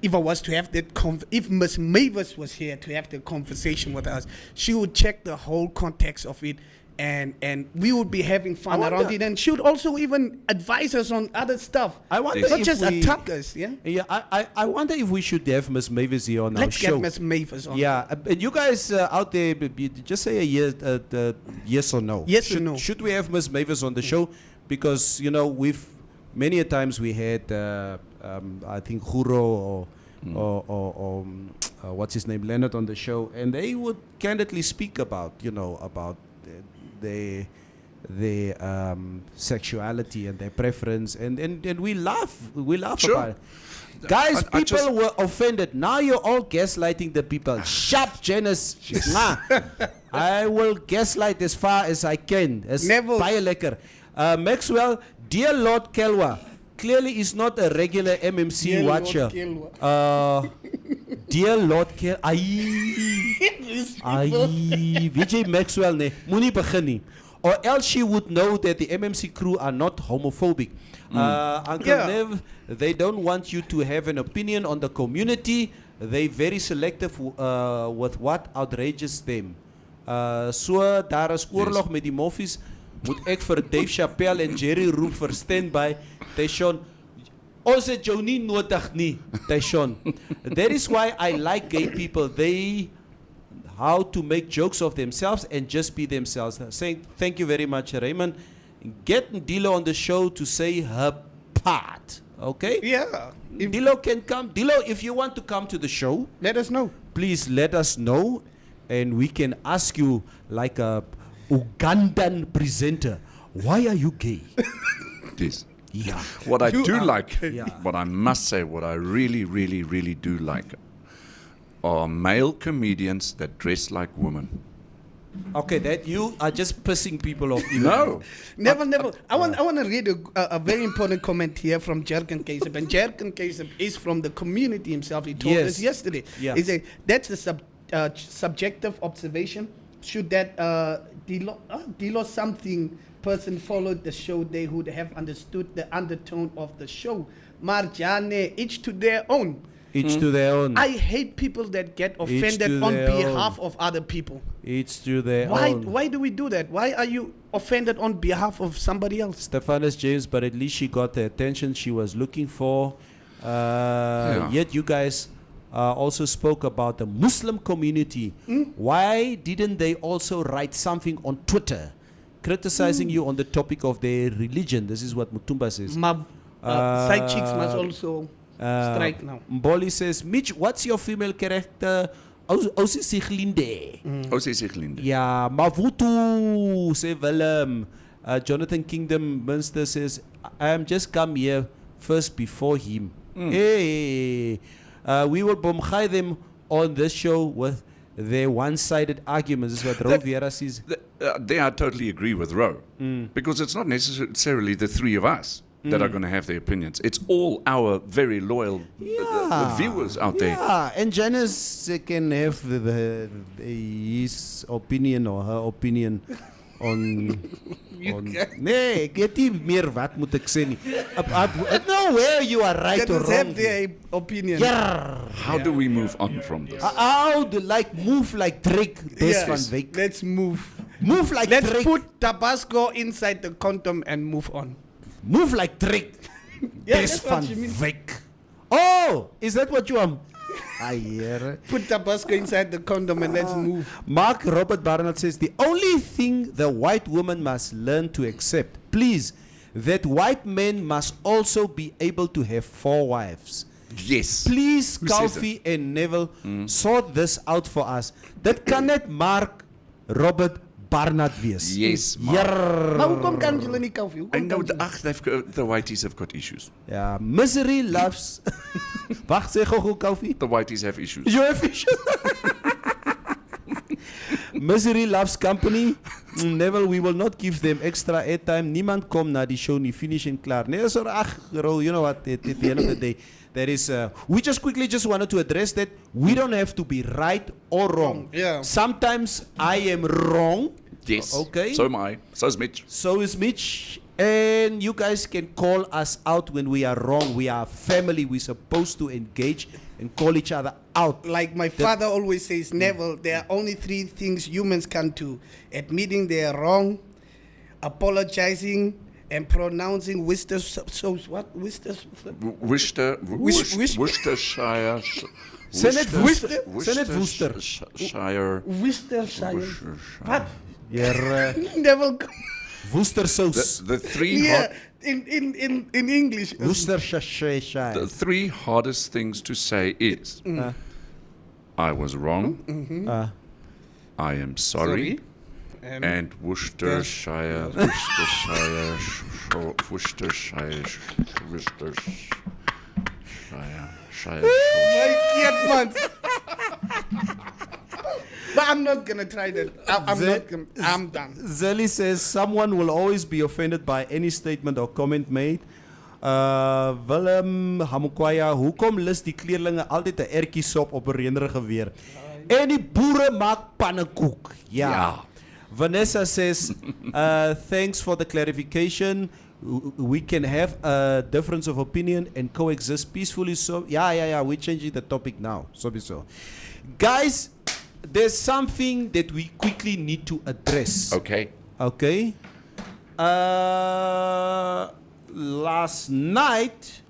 if I was to have that, if Miss Mavis was here to have the conversation with us, she would check the whole context of it, and we would be having fun around it, and she would also even advise us on other stuff. I wonder not if just we- attack us. Yeah. I wonder if we should have Miss Mavis here on our Let's show. get Miss Mavis on. Yeah, and you guys out there, just say a yes or no. Yes or no. Should we have Miss Mavis on the show? Because, you know, many a times we had, I think, Huro or what's his name, Leonard, on the show, and they would candidly speak about, you know, about their sexuality and their preference, and we laugh Sure. about it. Guys, I people just- were offended. Now you're all gaslighting the people. Sharp, Janice. I will gaslight as far as I can. As Neville. baie lekker. Maxwell, dear Lord Kelwa, clearly is not a regular MMC Dear Lord watcher. Kelwa. Dear Lord Kelwa. VJ Maxwell, ne, moenie begin nie. Or else she would know that the MMC crew are not homophobic. Uncle Yeah. Nev, they don't want you to have an opinion on the community. They're very selective with what outrages them. So daar is oorlog met die moffies. Moet ek vir Dave Chappelle en Jerry roep vir standby. Tayshaun, ons het jou nie nodig nie, Tayshaun. That is why I like gay people. They how to make jokes of themselves and just be themselves. Saying thank you very much, Raymond. Get Dilo on the show to say her part. Okay? Yeah. Dilo can come. Dilo, if you want to come to the show, Let us know. please let us know, and we can ask you like a Ugandan presenter, why are you gay? Yes. Yeah. What I You do are like, Yeah. what I must say, what I really, really, really do like are male comedians that dress like women. Okay, that you are just pissing people off. No. Never. I want to read a very important comment here from Jerkin Kasip. And Jerkin Kasip is from the community himself. He told Yes. us yesterday. Yeah. He said, that's the subjective observation. Should that Dilo something person followed the show, they would have understood the undertone of the show. Marjane, each to their own. Each to their own. I hate people that get offended to on their behalf of other people. Each to their Why? own. Why do we do that? Why are you offended on behalf of somebody else? Stephanus James, but at least she got the attention she was looking for. Yeah. Yet you guys also spoke about the Muslim community. Why didn't they also write something on Twitter criticizing you on the topic of their religion? This is what Mutumba says. Side chicks must also strike now. Mboli says, Mitch, what's your female character? Osi Siglinde. Osie Siglinde. Ja, Mavutu, say Willem. Jonathan Kingdom Munster says, I am just come here first before him. Hey, we will bomchai them on this show with their one-sided arguments. This is what Ro Vieira says. There I totally agree with Ro. Because it's not necessarily the three of us. that are going to have their opinions. It's all our very loyal viewers out there. Yeah, and Janice can have his opinion or her opinion on. Nee, ek weet nie meer wat moet ek sê nie. No, where you are right or Janice wrong. have their opinion. Yeah. How do we move on from this? How do move like Drake this Yeah, van week? let's move. Move like Let's Drake. put Tabasco inside the condom and move on. Move like Drake. Yeah, Des that's what van you mean. week. Oh, is that what you are? Here. Put Tabasco inside the condom and let's move. Mark Robert Barnard says the only thing the white woman must learn to accept, please, that white men must also be able to have 4 wives. Yes. Please, Who says Kalfi and Neville, sort this out for us. That kan net Mark Robert Barnard wees. Yes, Mark. Yarr. Maar hoekom kan julle nie Kalfie? I Hoekom know kan julle- the whiteys have got issues. Ja, misery loves. Wacht, zeg gou Kalfi. The whiteys have issues. You have issues. Misery loves company. Neville, we will not give them extra airtime. Niemand kom na die show nie, finish en klaar. Nee, sorry, you know what, at the end of the day, there is, we just quickly wanted to address that we don't have to be right or wrong. Yeah. Sometimes I am wrong. Yes. Okay. So am I. So is Mitch. So is Mitch. And you guys can call us out when we are wrong. We are family. We're supposed to engage and call each other out. Like my father always says, Neville, there are only 3 things humans can do: admitting they are wrong, apologizing, and pronouncing Worcestershire. Senate Worcester. Worcestershire. What? Yeah, Neville. Worcester sauce. The 3 Yeah, in English. Worcestershire. the 3 hardest things to say is I was wrong. I am sorry. And Worcestershire. My kid, man. But I'm not gonna try that. I'm done. Zelly says someone will always be offended by any statement or comment made. Willem Hamukwaya, hoekom lus die kleerlinge altyd 'n ertjie sop op 'n reënerige weer? En die boere maak pannekoek. Ja. Vanessa says, thanks for the clarification. We can have a difference of opinion and coexist peacefully. So, yeah, we're changing the topic now. So. Guys, there's something that we quickly need to address. Okay. Okay. Last night,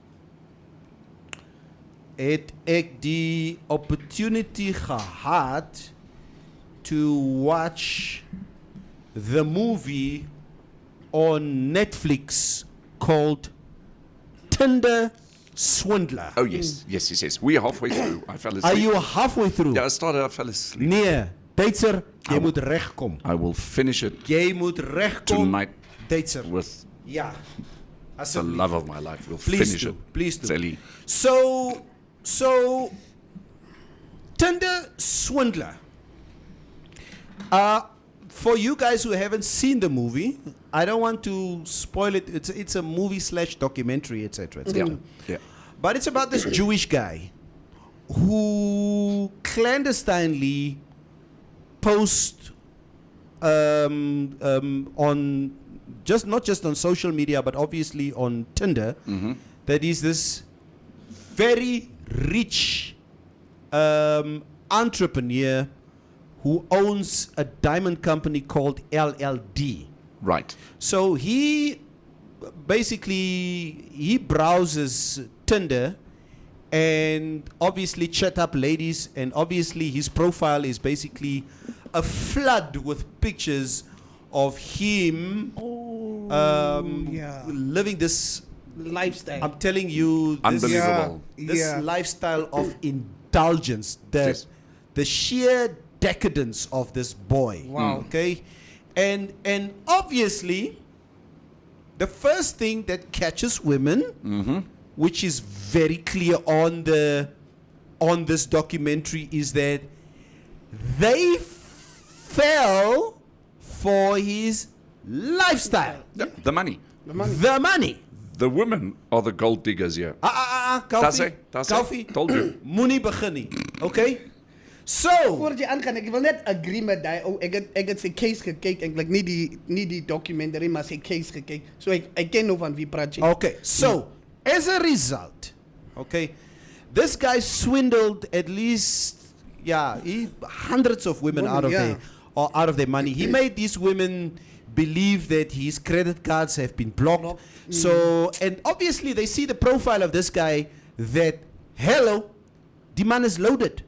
het ek die opportunity gehad to watch the movie on Netflix called Tinder Swindler. Oh, yes. Yes. We are halfway through. I fell asleep. Are you halfway through? Yeah, I fell asleep. Nee, Duitser, jy moet regkom. I will finish it Jy moet regkom. tonight Duitser. with Ja. the love of my life. We'll Please finish do. it. Please do. Zelly. So Tinder Swindler. For you guys who haven't seen the movie, I don't want to spoil it. It's a movie / documentary, etc. Yeah. But it's about this Jewish guy who clandestinely posts on not just on social media, but obviously on Tinder, that is this very rich entrepreneur who owns a diamond company called LLD. Right. So he browses Tinder and obviously chat up ladies, and obviously his profile is basically a flood with pictures of him living this Lifestyle. I'm telling you, this, Unbelievable. Yeah. lifestyle of indulgence, Yes. the sheer decadence of this boy. Wow. Okay, and obviously, the first thing that catches women, which is very clear on this documentary, is that they fell for his lifestyle. Yeah, the money. The money. The women are the gold diggers here. Koffie. That's it. Koffie. Told you. Moenie begin nie. Okay? So, Voordat jy aangaan, ek wil net agree met die ou. Ek het sy case gekyk, eintlik nie die documentary, maar sy case gekyk. So ek ken nou van wie praat jy. okay. So, as a result, okay, this guy swindled at least, hundreds of women out of yeah. their money. He made these women believe that his credit cards have been blocked. So, and obviously they see the profile of this guy that, hello, the man is loaded.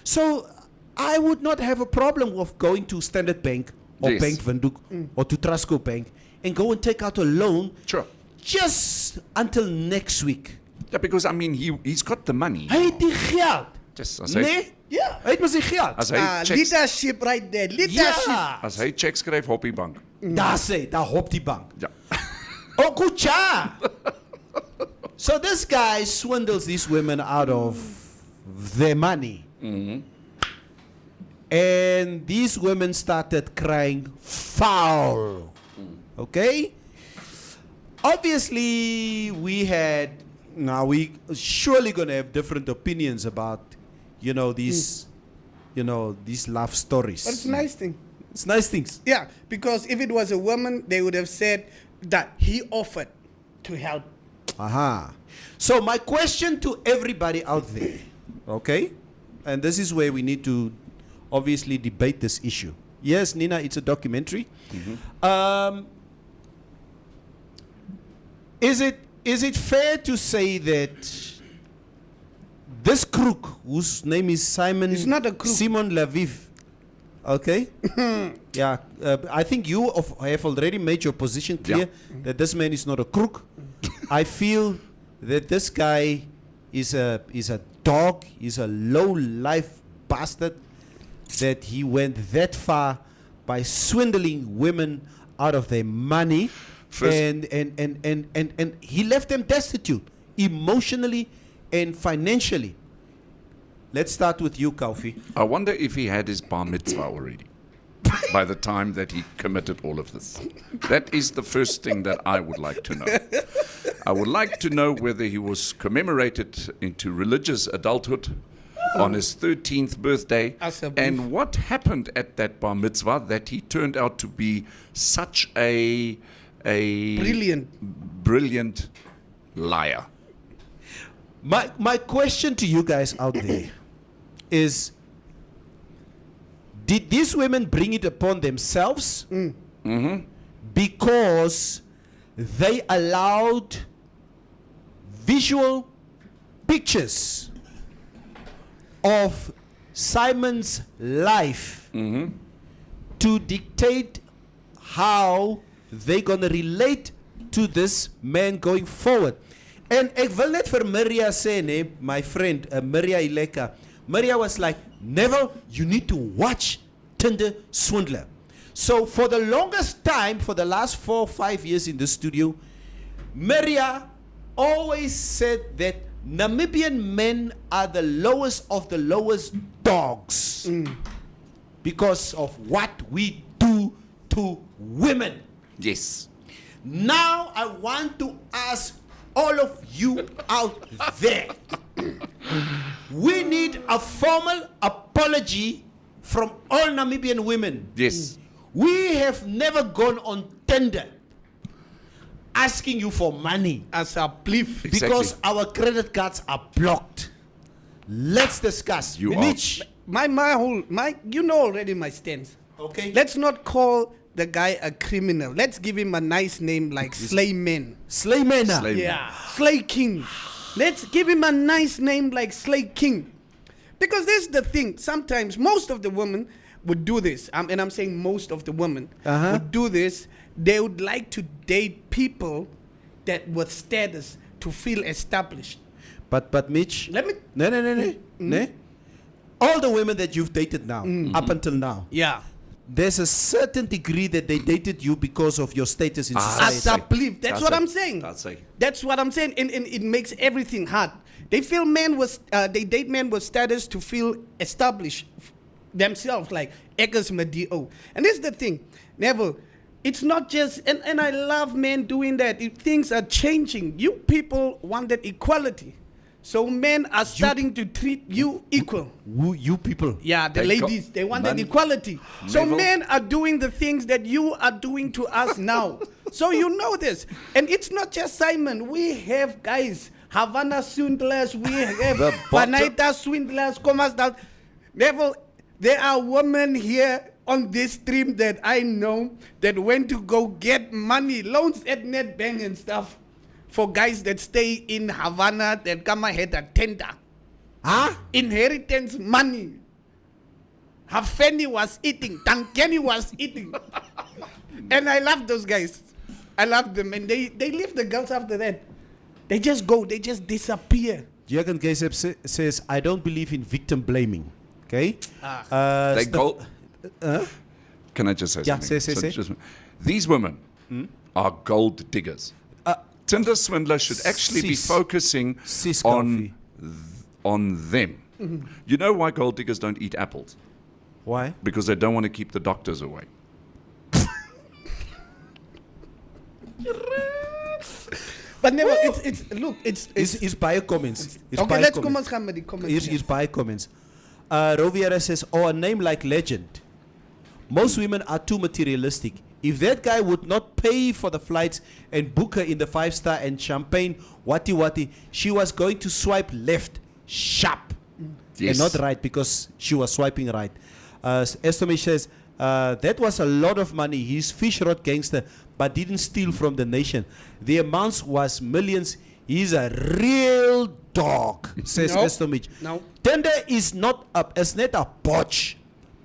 So, I would not have a problem with going to Standard Bank or Yes. Bank Windhoek or to Trustco Bank and go and take out a loan Sure. just until next week. Yeah, because I mean, he's got the money. Hy het die geld. Just as hy, Nee? Ja. Hy het mos die geld. as hy checks, Leadership right there. Leadership. Ja. as hy checks skryf op die bank. Daar sê, daar hop die bank. Ja. Oh, kucha. So this guy swindles these women out of their money. And these women started crying foul. Okay? Obviously, we surely going to have different opinions about, these love stories. But it's a nice thing. It's nice things. Yeah, because if it was a woman, they would have said that he offered to help. Aha. So my question to everybody out there, okay? And this is where we need to obviously debate this issue. Yes, Nina, it's a documentary. Is it fair to say that this crook, whose name is Simon, It's not a crook. Simon Laviv, okay? Yeah, I think you have already made your position clear that this man is not a crook. I feel that this guy is a dog, he's a low life bastard, that he went that far by swindling women out of their money. First- And he left them destitute emotionally and financially. Let's start with you, Kaufi. I wonder if he had his bar mitzvah already by the time that he committed all of this. That is the first thing that I would like to know. I would like to know whether he was commemorated into religious adulthood on his 13th birthday, As a and what happened at that bar mitzvah that he turned out to be such a brilliant liar. My question to you guys out there is, did these women bring it upon themselves because they allowed visual pictures of Simon's life to dictate how they're going to relate to this man going forward? And ek wil net vir Maria sê, nee, my friend, Maria Ileka. Maria was like, Neville, you need to watch Tinder Swindler. So for the longest time, for the last 4 or 5 years in the studio, Maria always said that Namibian men are the lowest of the lowest dogs because of what we do to women. Yes. Now I want to ask all of you out there. We need a formal apology from all Namibian women. Yes. We have never gone on Tinder asking you for money As a belief. Exactly. because our credit cards are blocked. Let's discuss. You are- Mitch, You know already my stance. okay? Let's not call the guy a criminal. Let's give him a nice name like Slayman. Slaymena. Slay- Yeah, Slay King. Let's give him a nice name like Slay King. Because this is the thing. Sometimes most of the women would do this. And I'm saying most of the women would do this. They would like to date people that with status to feel established. But Mitch, Let me. no. All the women that you've dated now, up until now, Yeah. there's a certain degree that they dated you because of your status in As society. a belief. That's what I'm saying. That's it. That's what I'm saying. And it makes everything hard. They feel they date men with status to feel established themselves, like Eggers Madio. And this is the thing. Neville, it's not just, and I love men doing that. Things are changing. You people wanted equality. So men are starting to treat you equal. Who you people? Yeah, the They ladies, they wanted man- equality. So Neville. men are doing the things that you are doing to us now. So you know this. And it's not just Simon. We have guys, Havana swindlers, we have The bottom- Vanaita swindlers, Comas. Neville, there are women here on this stream that I know that went to go get money, loans at NetBank and stuff, for guys that stay in Havana that come ahead a tender. Huh? Inheritance money. Hafeni was eating, Tankeni was eating. And I love those guys. I love them. And they leave the girls after that. They just go, they just disappear. Jürgen Kesep says, I don't believe in victim blaming. Okay? They Steph- go. Can I just say Yeah, something? say. Just- these women are gold diggers. Tinder swindler should actually be sis. focusing Sis on coffee. them. You know why gold diggers don't eat apples? Why? Because they don't want to keep the doctors away. But never, it's By comments. It's okay, by let's comments. come with the comments. Here's by comments. Roviera says, a name like Legend. Most women are too materialistic. If that guy would not pay for the flights and book her in the 5-star and champagne, wati, she was going to swipe left, sharp. Yes. And not right because she was swiping right. Estomish says, that was a lot of money. He's fish rod gangster, but didn't steal from the nation. The amounts was millions. He's a real dog, says No. Estomich. No. Tinder is not it's not a botch.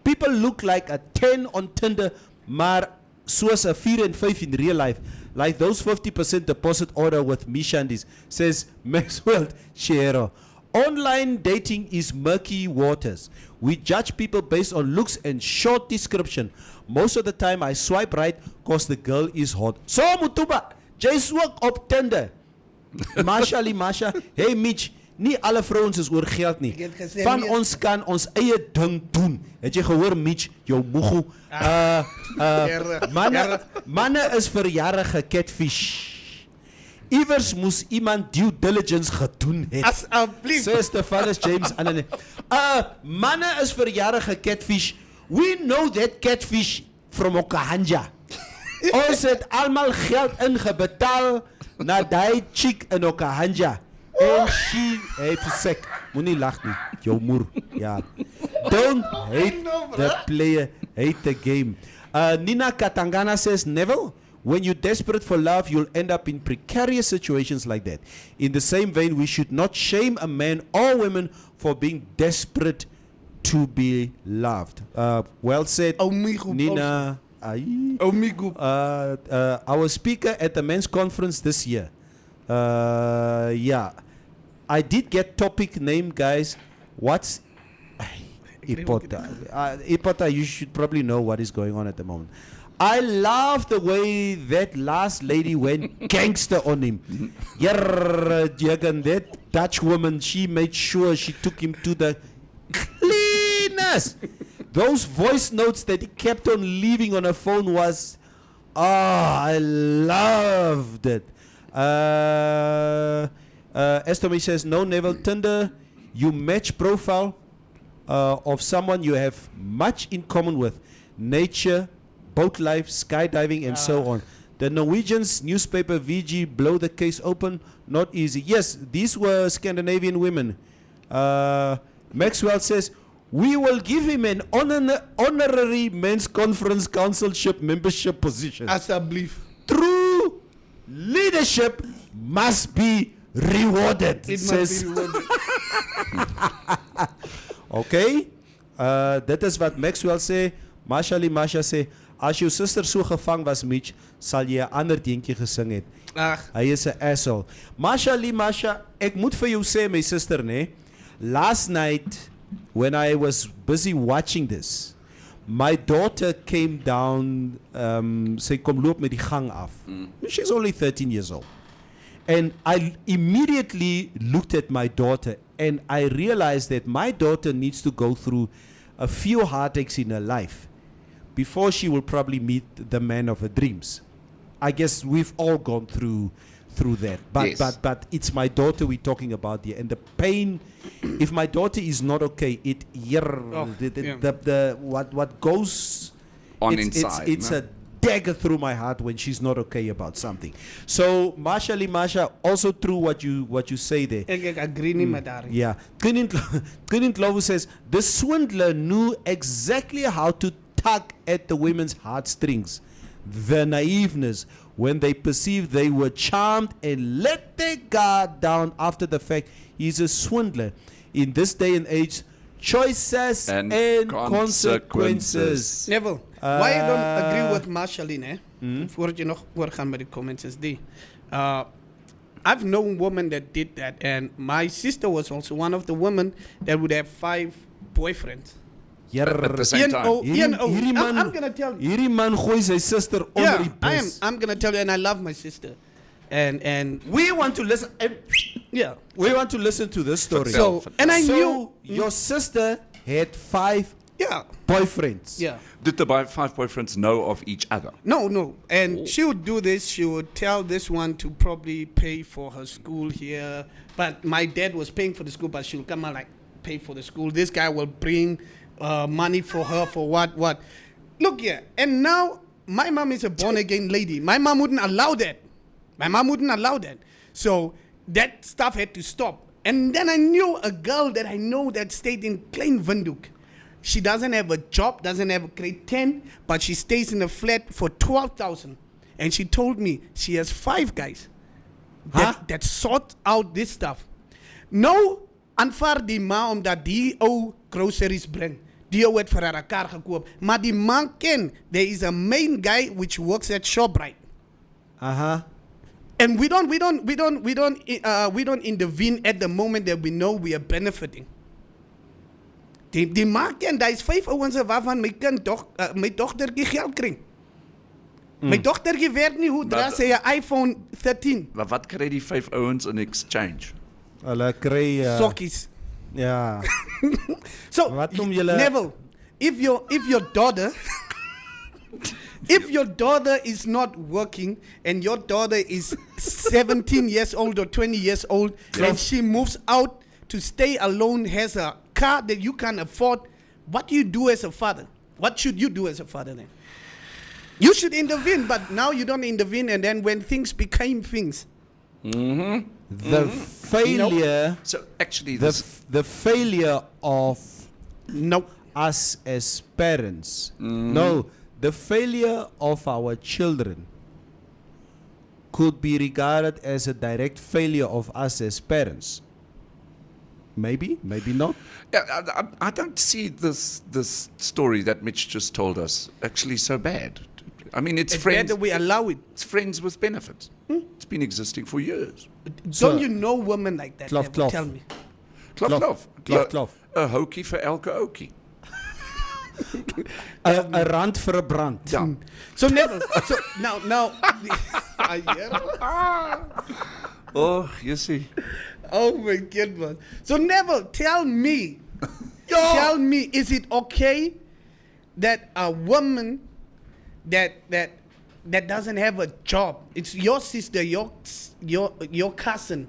People look like a 10 on Tinder, maar soos a 4 and 5 in real life. Like those 50% deposit order with Mishandis, says Maxwell Shero. Online dating is murky waters. We judge people based on looks and short description. Most of the time I swipe right because the girl is hot. So Mutuba, jy's ook op Tinder. Masha, hey Mitch, nie alle vrouens is oor geld nie. Ek het gesê Van nie- ons kan ons eie ding doen. Het jy gehoor Mitch, jou moego? Manne is vir jare gecatfish. Iewers moes iemand due diligence gedoen het. Asseblief. Sir Stephanus James Anane. Manne is vir jare gecatfish. We know that catfish from Okahanja. Ons het almal geld ingebetaal na die chick in Okahanja. En she heeft sek. Moenie lag nie. Jou moer. Ja. Don't hate the player, hate the game. Nina Katangana says, Neville, when you're desperate for love, you'll end up in precarious situations like that. In the same vein, we should not shame a man or woman for being desperate to be loved. Well said, Omigo, Nina. Omigo. Our speaker at the men's conference this year. Yeah. I did get topic name, guys. What's Ipota? Ipota, you should probably know what is going on at the moment. I love the way that last lady went gangster on him. Jürgen, that Dutch woman, she made sure she took him to the cleaners. Those voice notes that he kept on leaving on her phone was, I loved it. Estomi says, no, Neville, Tinder, you match profile of someone you have much in common with. Nature, boat life, skydiving, and so on. The Norwegians newspaper VG blow the case open. Not easy. Yes, these were Scandinavian women. Maxwell says, we will give him an honorary men's conference councilship membership position. Asseblief. True leadership must be rewarded. It says, must be rewarded. Okay, dit is wat Maxwell sê. Masha sê, as jou suster so gevang was, Mitch, sal jy 'n ander deentjie gesing het. Ag, Hy is 'n asshole. Masha, ek moet vir jou sê, my sister, né? Last night, when I was busy watching this, my daughter came down, sy kom loop met die gang af. She's only 13 years old. And I immediately looked at my daughter and I realized that my daughter needs to go through a few heartaches in her life before she will probably meet the man of her dreams. I guess we've all gone through that. But Yes. but it's my daughter we're talking about here, and the pain. If my daughter is not okay, it the what goes On it's, inside, It's no? a dagger through my heart when she's not okay about something. So Masha, also true what you say there. Ek agree nie met haar nie. Yeah. Cleaning Clover says the swindler knew exactly how to tug at the women's heartstrings. The naiveness when they perceived they were charmed and let their guard down after the fact. He's a swindler. In this day and age, choices and consequences. Neville, why I don't agree with Marceline, voordat je nog doorgaan met de comments is die. I've known women that did that, and my sister was also one of the women that would have 5 boyfriends. At the same time. I'm gonna tell you. Hierdie man gooi sy suster onder die bus. I'm gonna tell you, and I love my sister, and We want to listen. yeah. We want to listen to this story. So, and I So knew, your sister had 5 yeah, boyfriends. yeah. Did the 5 boyfriends know of each other? No. And she would do this. She would tell this one to probably pay for her school here. But my dad was paying for the school, but she would come out like, pay for the school. This guy will bring money for her for what. Look here. And now my mom is a born-again lady. My mom wouldn't allow that. So that stuff had to stop. And then I knew a girl that I know that stayed in Klein Windhoek. She doesn't have a job, doesn't have a grade 10, but she stays in a flat for 12,000. And she told me she has 5 guys that sort out this stuff. Nou, aanvaar die ma omdat die ou groceries bring. Die ou het vir haar 'n kar gekoop. Maar die man ken, there is a main guy which works at Shoprite. And we don't intervene at the moment that we know we are benefiting. Die maak en daar is 5 ouens waarvan my dogtertjie geld kry. My dogtertjie weet nie hoe dra sy 'n iPhone 13 Maar wat kry die 5 ouens in exchange? Hulle kry sokkies. ja. So Wat noem julle- Neville, if your daughter if your daughter is not working and your daughter is 17 years old or 20 years old and she moves out to stay alone, has a car that you can afford, what do you do as a father? What should you do as a father then? You should intervene, but now you don't intervene, and then when things became things. The failure So actually, this the failure of No. us as parents. No, the failure of our children could be regarded as a direct failure of us as parents. Maybe not. yeah, I don't see this story that Mitch just told us actually so bad. I mean, it's It's friends. better we allow it. It's friends with benefits. It's been existing for years. Don't you know women like that? Kloof, Neville? kloof. Tell me. Kloof. A hokie for elke oukie. 'n rand vir 'n brand. Ja. So Neville, so now Oh, you see. oh my goodness. So Neville, tell me, is it okay that a woman that doesn't have a job, it's your sister, your cousin,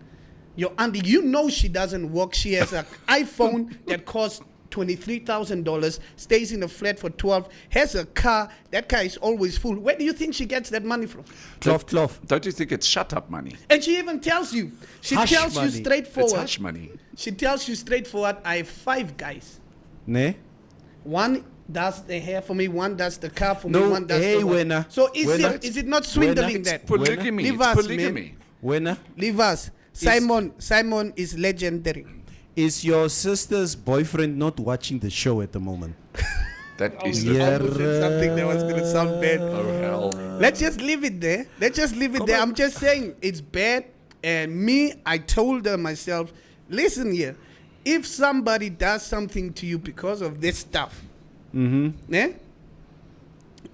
your auntie, you know she doesn't work, she has an iPhone that costs $23,000, stays in a flat for 12, has a car, that car is always full. Where do you think she gets that money from? Kloof. Don't you think it's shut up money? And she even tells you, Hush tells money. you straightforward. It's hush money. She tells you straightforward, I have 5 guys. Nee? One does the hair for me, one does the car for No, me, one does hey, the work. winner. So is Winner. it not swindling Winner. that? Polygamy. Leave It's us, polygamy. Winner, Leave us. Simon is legendary. is your sister's boyfriend not watching the show at the moment? That is Yeah. I almost said something that was going to sound bad. Oh, hell. Let's just leave it there. I'm just saying it's bad. And me, I told her myself, listen here, if somebody does something to you because of this stuff, and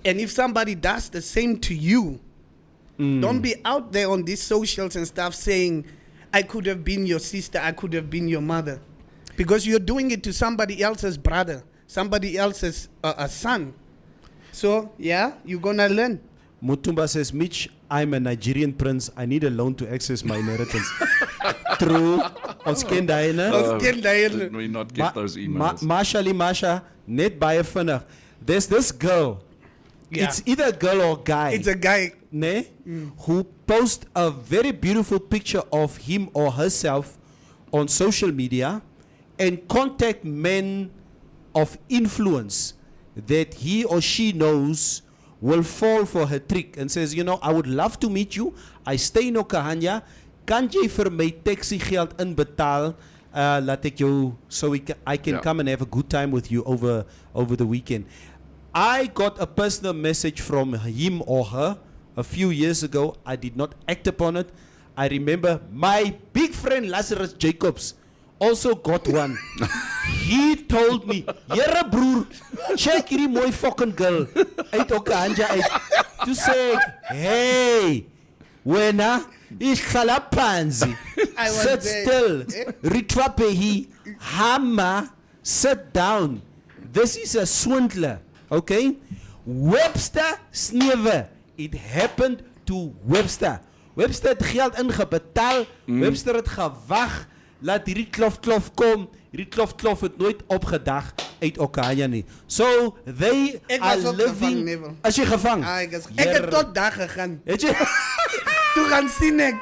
if somebody does the same to you, don't be out there on these socials and stuff saying, I could have been your sister, I could have been your mother. Because you're doing it to somebody else's brother, somebody else's son. So, yeah, you're gonna learn. Mutumba says, Mitch, I'm a Nigerian prince. I need a loan to access my inheritance. True. Ons ken daai, né? Ons ken daai, né? Did we not get those emails? Masha, net baie vinnig. There's this girl. Yeah. It's either a girl or guy. It's a guy. Ne? Who posts a very beautiful picture of him or herself on social media and contact men of influence that he or she knows will fall for her trick and says, you know, I would love to meet you. I stay in Okahanya. Kan jy vir my taxi geld inbetaal? Laat ek jou, so I can come and have a good time with you over the weekend. I got a personal message from him or her a few years ago. I did not act upon it. I remember my big friend Lazarus Jacobs also got one. He told me, "Jere broer, check hierdie mooi fucking girl uit Okahanja uit." To say, "Hey, wena ihlala phansi. I was Sit there. still. Ritrapehi, hama, sit down. This is a swindler." Okay? Webster Snewe. It happened to Webster. Webster het geld ingebetaal. Webster het gewag. Laat hierdie klof kom. Hierdie klof het nooit opgedag uit Okahanja nie. So they Ek are was ook living. gevang, Neville. As jy gevang? Ek het tot daar gegaan. Het jy? Toe gaan sien ek.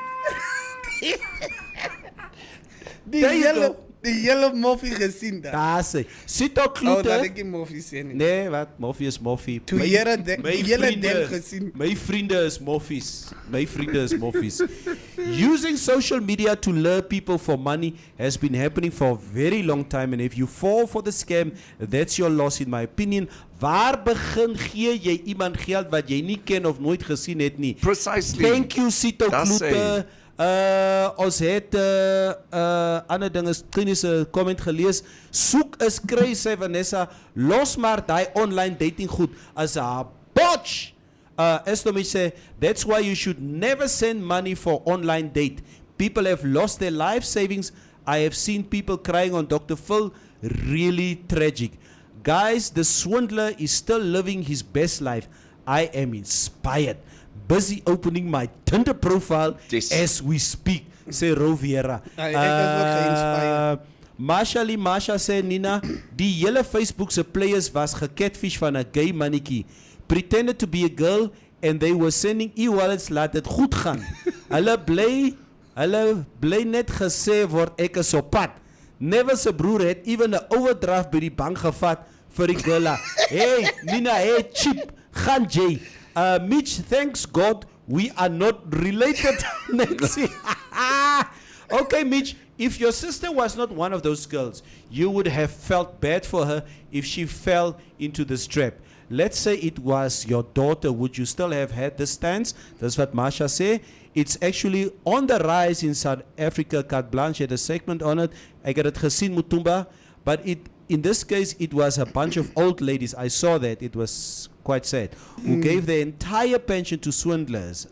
Die hele moffie gesien daar. Daar sê. Sit ook Oh, klote. dat ek die moffie sê nie. Nee, wat? Moffie is moffie. Toe My- jere my die hele vriende- ding gesien. My vriende is moffies. My vriende is moffies. Using social media to lure people for money has been happening for a very long time, and if you fall for the scam, that's your loss in my opinion. Waar begin gee jy iemand geld wat jy nie ken of nooit gesien het nie? Precisely. Thank you Sito Das Kloete. Ons het ander dinge kliniese comment gelees. Soek is kry sê Vanessa, los maar daai online dating goed as 'n botch. Estomich sê, that's why you should never send money for online date. People have lost their life savings. I have seen people crying on Dr. Phil. Really tragic. Guys, the swindler is still living his best life. I am inspired. Busy opening my Tinder profile Yes. as we speak, sê Roviera. Ek is ook geïnspired. Masha sê, Nina, die hele Facebook se players was gecatfish van 'n gay mannetjie. Pretended to be a girl and they were sending e-wallets laat dit goed gaan. Hulle bly net gesê word ek is op pad. Never se broer het even 'n overdraft by die bank gevat vir die girl. Hey, Nina, hey, cheap, gaan jy. Mitch, thanks God, we are not related. Nancy. Okay, Mitch, if your sister was not one of those girls, you would have felt bad for her if she fell into this trap. Let's say it was your daughter, would you still have had this stance? That's what Masha say. It's actually on the rise in South Africa. Kat Blanche had a segment on it. Ek het dit gesien, Mutumba, but in this case, it was a bunch of old ladies. I saw that. It was quite sad. Who gave their entire pension to swindlers.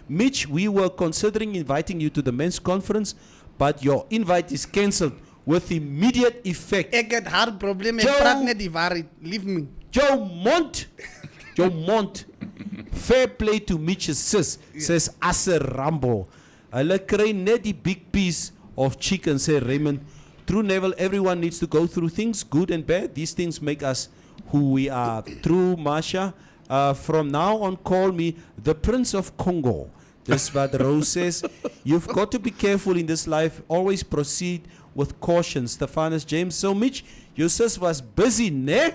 Mitch, we were considering inviting you to the men's conference, but your invite is cancelled with immediate effect. Ek het hartprobleme. Joe- Ek praat net die waarheid. Leave me. Joe Mont. Fair play to Mitch's sis, says Aser Rambo. Hulle kry net die big piece of chicken, say Raymond. True Neville, everyone needs to go through things, good and bad. These things make us who we are. True Masha. From now on, call me the Prince of Congo. That's what Rose says. You've got to be careful in this life. Always proceed with caution. Stephanus James. So Mitch, your sis was busy, ne?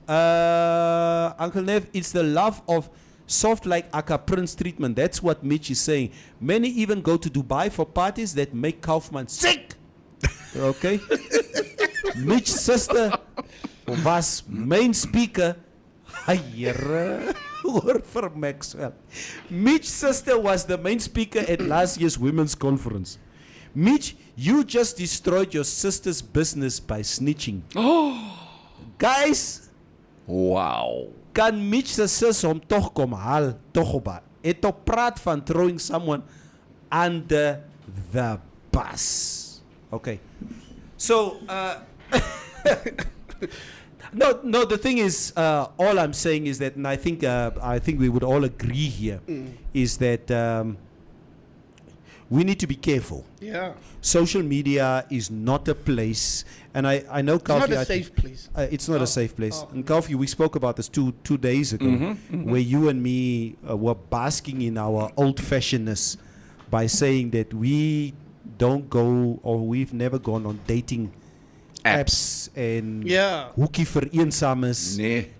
Uncle Nev, it's the love of soft like Aka Prince treatment. That's what Mitch is saying. Many even go to Dubai for parties that make Kaufman sick. Okay? Mitch's sister was main speaker. Hoor vir Maxwell. Mitch's sister was the main speaker at last year's women's conference. Mitch, you just destroyed your sister's business by snitching. Guys, Wow. kan Mitch se sis hom tog kom haal, tog op haar. Het op praat van throwing someone under the bus. Okay. So, No. The thing is, all I'm saying is that, and I think we would all agree here, is that we need to be careful. Yeah. Social media is not a place, and I know It's not Kalfi, a safe place. it's not a safe place. Oh. And Kalfi, we spoke about this two days ago, where you and me were basking in our old-fashionedness by saying that we don't go, or we've never gone on dating apps and Yeah. hoekie vir eensames, Nee,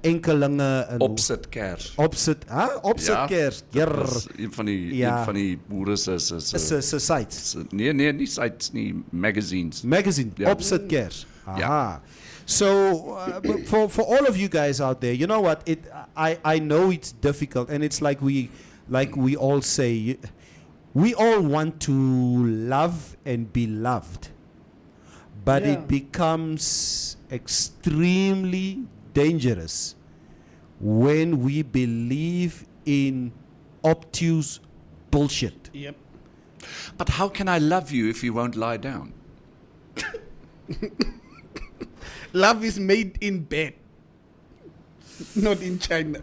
enkelinge en opsitkers. opsitkers. Dis een van die Ja. een van die boere se Se sites. nee, nie sites nie, magazines. Magazine, Yeah. opsitkers. Yeah. Aha. So but for all of you guys out there, you know what? I know it's difficult, and it's like we all say, we all want to love and be loved. But Yeah. it becomes extremely dangerous when we believe in obtuse bullshit. Yep. But how can I love you if you won't lie down? Love is made in bed, not in China.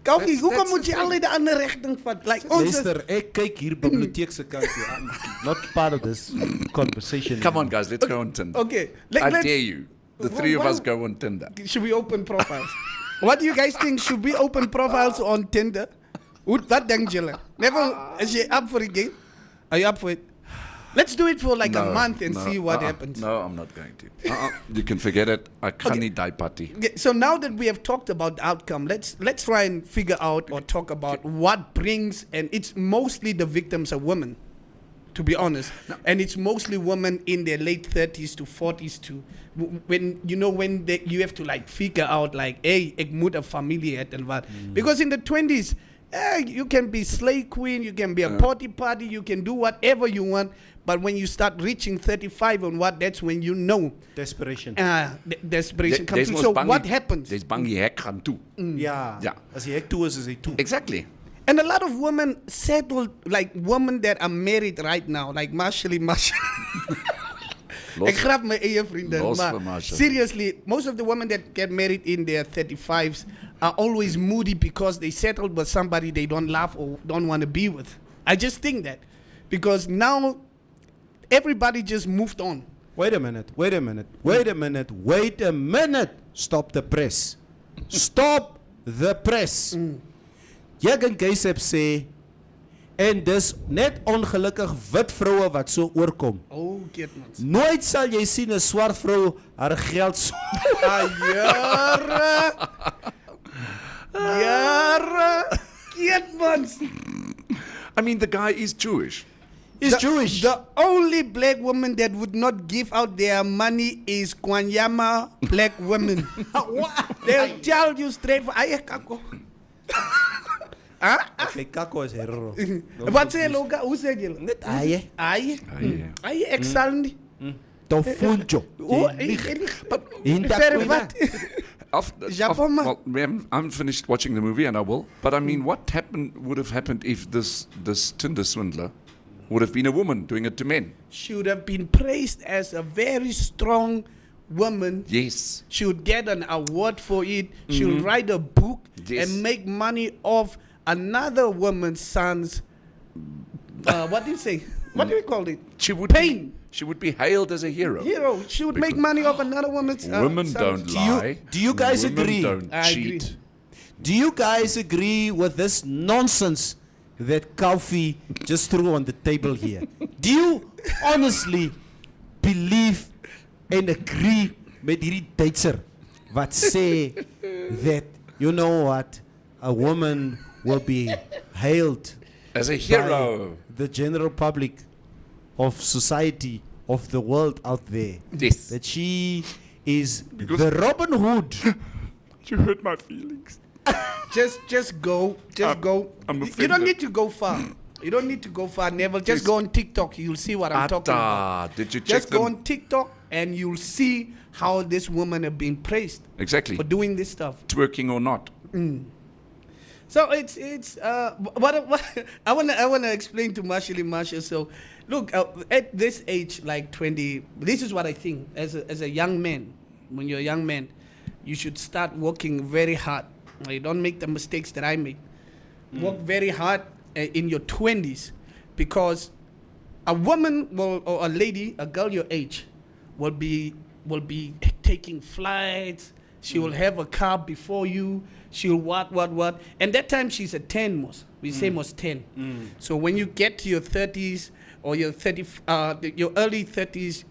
Kalkie, hoekom moet jy altyd 'n ander rigting vat? Like ons is, Luister, ek kyk hier biblioteek se kant toe. I'm not part of this conversation. Come on, guys, let's go on Tinder. okay. I let's- dare you. The Wha- three of wha- us go on Tinder. Should we open profiles? What do you guys think? Should we open profiles on Tinder? Wat dink julle? Never, is jy up for the game? Are you up for it? Let's do it for like a month and see what happens. No, I'm not going to. You can forget it. I can't Okay. die party. Okay, so now that we have talked about the outcome, let's try and figure out or talk about what brings, and it's mostly the victims are women, to be honest, and it's mostly women in their late 30s to 40s to when you have to like figure out like, hey, ek moet 'n familie hê and what, because in the 20s. You can be slave queen, you can be a party, you can do whatever you want, but when you start reaching 35 and what, that's when you know Desperation. desperation comes There's through. mos So bang what die- happens? There's bang die hek gaan toe. Ja. Ja. As jy ek toe is hy toe. Exactly. And a lot of women settled, like women that are married right now, like Marshall. Los- Ek grap my eie vriendin, Los maar vir Marshall. seriously, most of the women that get married in their 35s are always moody because they settled with somebody they don't love or don't want to be with. I just think that because now everybody just moved on. Wait a minute. Stop the press. Stop the press. Jy kan Keisep sê, en dis net ongelukkig wit vroue wat so oorkom. Oh, get man. Nooit sal jy sien 'n swart vrou haar geld so Jare, get man. I mean, the guy is Jewish. is Jewish. The only black woman that would not give out their money is Kwanyama black women. They'll tell you straight for aye kako. Sy kakko is herro. Wat sê Loka? Hoe sê jy? Net aye. Aye. Aye. Aye ek sal nie. Tofunjo. O, But ver wat? Japoma. well, I'm finished watching the movie, and I will. But I mean, what would have happened if this Tinder swindler would have been a woman doing it to men? She would have been praised as a very strong woman. Yes. She would get an award for it. She would write a book Yes. and make money off another woman's son's. What do you say? What do we call it? She would Pain. She would be hailed as a hero. Hero. She would make money off another woman's. Women son's. don't lie. do you guys Women agree? Don't I agree. cheat. Do you guys agree with this nonsense that Kalfi just threw on the table here? Do you honestly believe and agree met hierdie Duitser wat sê that, you know what, a woman will be hailed As a by hero. the general public of society, of the world out there, Yes. that she is the Robin Hood? You hurt my feelings. Just go. Just go. I'm You offended. don't need to go far. You don't need to go far, Neville. Just go on TikTok. You'll see what I'm talking about. Did you check Just go them? on TikTok and you'll see how this woman have been praised Exactly. for doing this stuff. Twerking or not. So it's what I wanna explain to Marsha. So look, at this age, like 20, this is what I think as a young man. when you're a young man, you should start working very hard. You don't make the mistakes that I made. Work very hard in your 20s, because a woman or a lady, a girl your age, will be taking flights. She will have a car before you. She'll what. And that time she's a 10 most. We say most 10. So when you get to your 30s or your early 30s,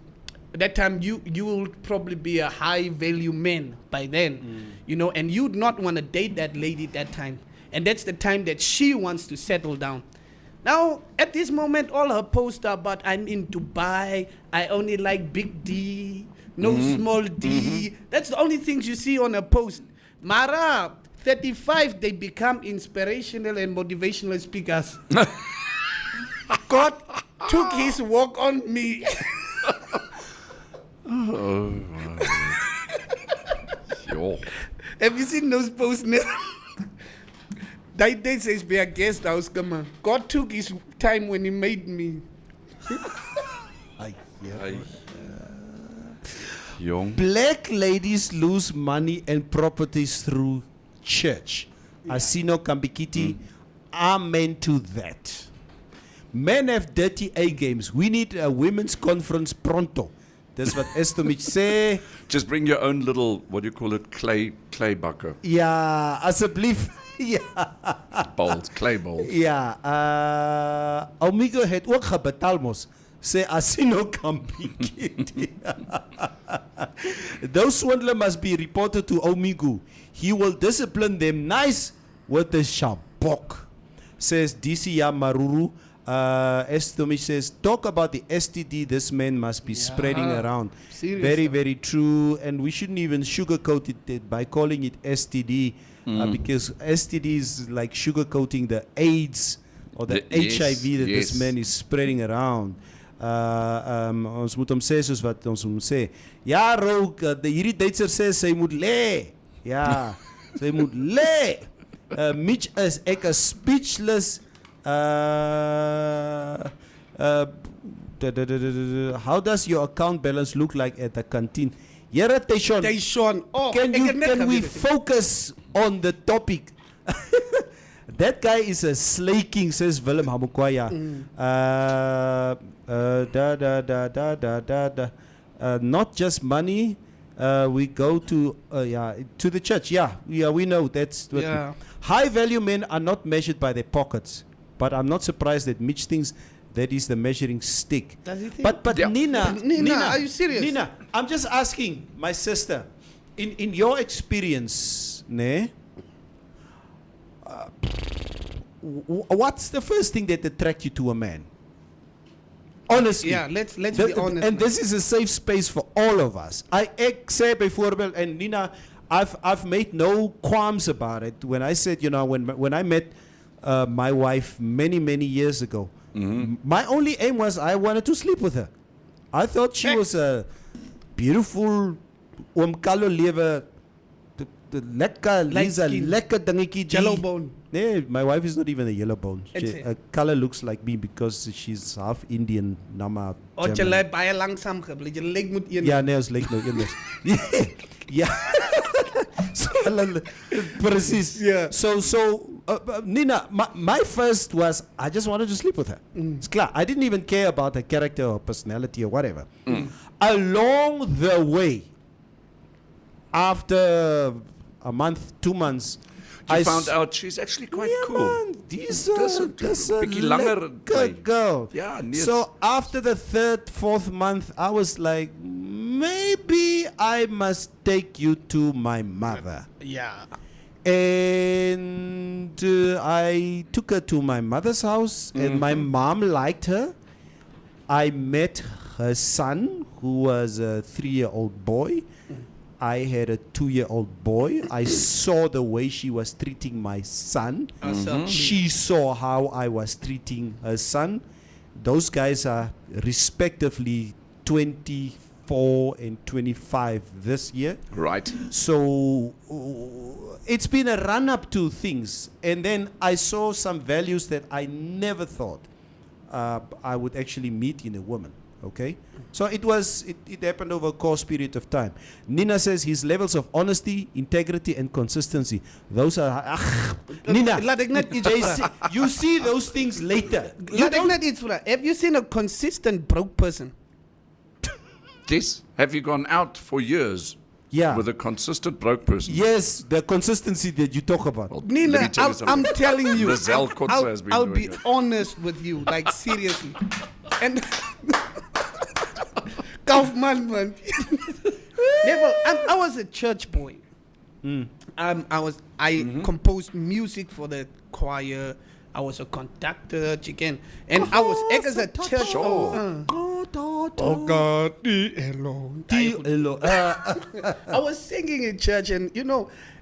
that time you will probably be a high value man by then, and you'd not want to date that lady that time. And that's the time that she wants to settle down. Now, at this moment, all her posts are about, I'm in Dubai, I only like big D, no small D. That's the only things you see on her post. Mara, 35, they become inspirational and motivational speakers. God took his work on me. Oh, wow. Have you seen those posts now? That day says be a guest house, come on. God took his time when he made me. Young. Black ladies lose money and properties through church. Asino Kambikiti, amen to that. Men have dirty A games. We need a women's conference pronto. That's what Estomich say. Just bring your own little, what do you call it, clay bucker. Ja, asseblief. Ja. Bowls, clay bowls. Ja, Omigo het ook gebetaal mos. Sê Asino Kambikiti. Those swindler must be reported to Omigo. He will discipline them nice with the shabok. Says DCA Maruru. Estomi says, talk about the STD this man must be spreading around. Serious. Very, very true. And we shouldn't even sugarcoat it by calling it STD because STD is like sugarcoating the AIDS or the HIV that this man is spreading around. Ons moet hom sê soos wat ons hom sê. Ja, Rook, hierdie Duitser sê sy moet lê. Ja, sy moet lê. Mitch is ek is speechless. How does your account balance look like at the canteen? Here, Taishon, can we focus on the topic? That guy is a slaking, says Willem Hamukwaya. Not just money. We go to the church. Yeah, we know that's what high value men are not measured by their pockets. But I'm not surprised that Mitch thinks that is the measuring stick. Does he think? But Nina, are you serious? Nina, I'm just asking my sister, in your experience, what's the first thing that attracts you to a man? Honestly. Yeah, let's be honest. And this is a safe space for all of us. I say byvoorbeeld, and Nina, I've made no qualms about it when I said, when I met my wife many years ago. My only aim was I wanted to sleep with her. I thought she was a beautiful Kalo lewe, the lekker Lisa, lekker dingetjie. Yellow bone. Nee, my wife is not even a yellow bone. Her color looks like me because she's half Indian, Nama. Jy lyk baie langsam gebly. Jy lyk moet een. Ja, nee, ons lyk nou eenders. Ja. Precies. Yeah. So Nina, my first was I just wanted to sleep with her. It's clear. I didn't even care about her character or personality or whatever. Along the way, after a month, 2 months, I found out she's actually quite cool. Man, this good girl. Yeah, so after the 3rd, 4th month, I was like, maybe I must take you to my mother. Yeah. And I took her to my mother's house, and my mom liked her. I met her son, who was a 3-year-old boy. I had a 2-year-old boy. I saw the way she was treating my son. She saw how I was treating her son. Those guys are respectively 24 and 25 this year. Right. So it's been a run up to things. And then I saw some values that I never thought I would actually meet in a woman. Okay, so it happened over a course period of time. Nina says his levels of honesty, integrity, and consistency. Those are Nina. Laat ek net iets vra. You see those things later. You Laat ek don't. net iets vra. Have you seen a consistent broke person? Yes. Have you gone out for years Yeah. with a consistent broke person? Yes, the consistency that you talk about. Well, Nina, let me tell you I'm something. telling you, Rizal Kotze has been I'll doing be it. honest with you, like seriously. And Kaufman, man. Never. I was a church boy. I composed music for the choir. I was a conductor, chicken, and I was as a church. Oh God, alone. I was singing in church, and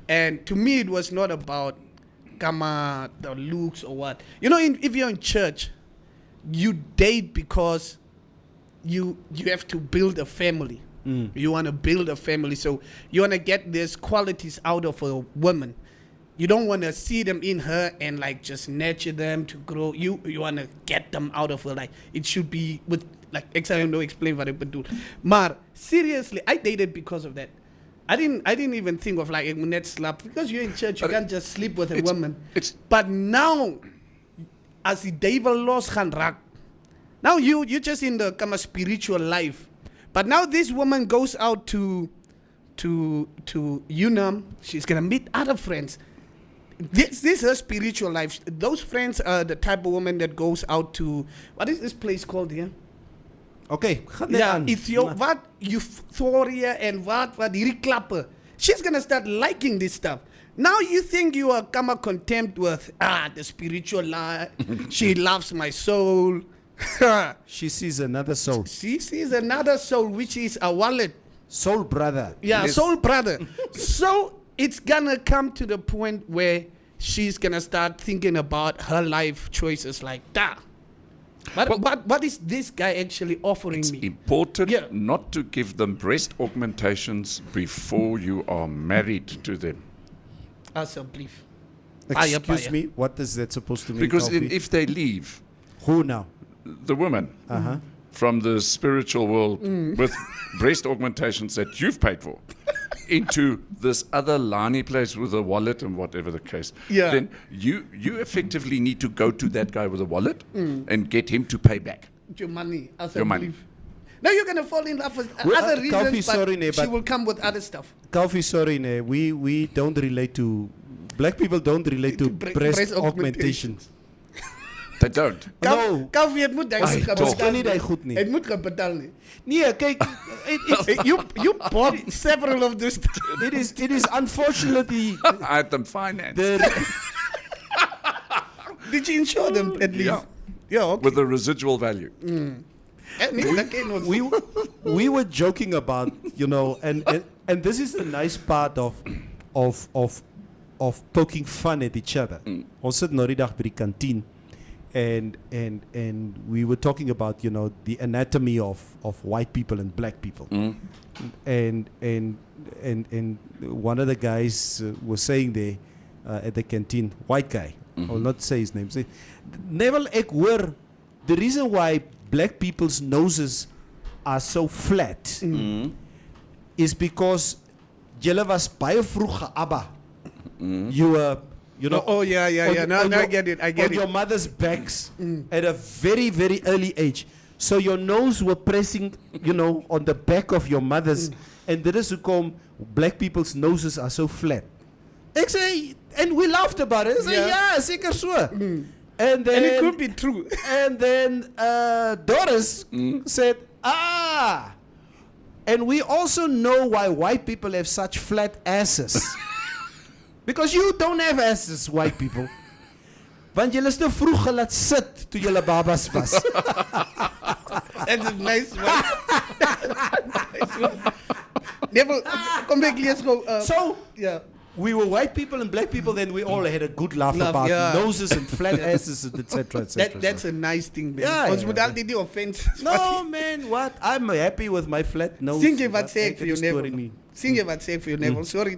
and to me it was not about the looks or what. If you're in church, you date because you have to build a family. You want to build a family, so you want to get these qualities out of a woman. You don't want to see them in her and like just nurture them to grow. You want to get them out of her. Like it should be with like explain what I would do. Maar seriously, I dated because of that. I didn't even think of like a net slap because you're in church. You can't just sleep with a woman. But now, as the devil lost gaan raak, now you're just in the kind of spiritual life. But now this woman goes out to Unam. She's gonna meet other friends. This is her spiritual life. Those friends are the type of woman that goes out to, what is this place called here? Okay, Yeah, Euphoria and what hierdie klappe. She's gonna start liking this stuff. Now you think you are come contempt with the spiritual life. She loves my soul. She sees another soul. She sees another soul, which is a wallet. Soul brother. Yeah, Yes. soul brother. So it's gonna come to the point where she's gonna start thinking about her life choices like that. But what is this guy actually offering It's me? important Yeah. not to give them breast augmentations before you are married to them. Asseblief. Excuse Paya. me, what is that supposed to mean? Because Kofi? if they leave, Who now? the woman from the spiritual world with breast augmentations that you've paid for into this other Lani place with a wallet and whatever the case, Yeah. then you effectively need to go to that guy with a wallet and get him to pay back. Your money. Your money. Asseblief. Now you're gonna fall in love with Well, other Kofi, reasons, but sorry, ne, she but- will come with other stuff. Kofi, sorry, ne, we don't relate to, black people don't relate to breast breast augmentation. They don't. No. Kofi, het moet Ai, gaan toch. betaal Niet hy goed nie. Het moet gaan betaal nie. Nee, kijk, You bought several of those. it is unfortunately I had them financed Did you insure them at least? Yeah. Yeah, okay. with the residual value. we were joking about, and this is the nice part of poking fun at each other. Ons sit nou die dag by die kantien and we were talking about, the anatomy of white people and black people. And one of the guys was saying there at the canteen, white guy, I'll not say his name, say, Neville, ek hoor, the reason why black people's noses are so flat is because julle was baie vroeg geabba. You were, Oh, yeah. Now I get it. on your mother's backs at a very, very early age. So your nose were pressing, on the back of your mother's. And dit is hoekom black people's noses are so flat. Ek sê, and we laughed about it. I say, yeah, seker so. And then, And it could be true. and then Doris said, and we also know why white people have such flat asses. Because you don't have asses, white people. Want julle is te vroeg gelaat sit toe julle babas was. That's a nice one. Never, come back, let's go. So, Yeah. we were white people and black people, then we all had a good laugh about yeah. noses and flat asses, and etc. That's a nice thing, man. Yeah, Ons yeah, moet yeah. altyd die offense. No, man, what? I'm happy with my flat nose. Sing jy wat sê ek Ek vir jou het 'n storie Neville? nie. Sing jy wat sê ek vir jou Neville? Sorry.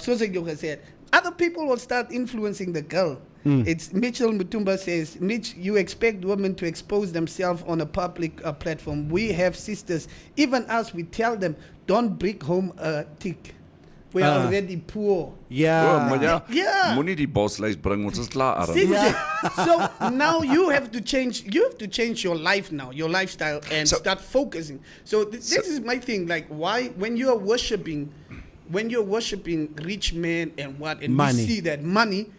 Soos ek jou gesê het, other people will start influencing the girl. It's Mitchell Mutumba says, Mitch, you expect women to expose themselves on a public platform. We have sisters. Even us, we tell them, don't bring home a tick. We are already poor. Yeah. Yeah. Moenie die boslys bring, ons is klaar arm. See, so now you have to change. You have to change your life now, your lifestyle, and start focusing. So this is my thing. Like, why when you are worshiping rich men and what, and money. we see that money,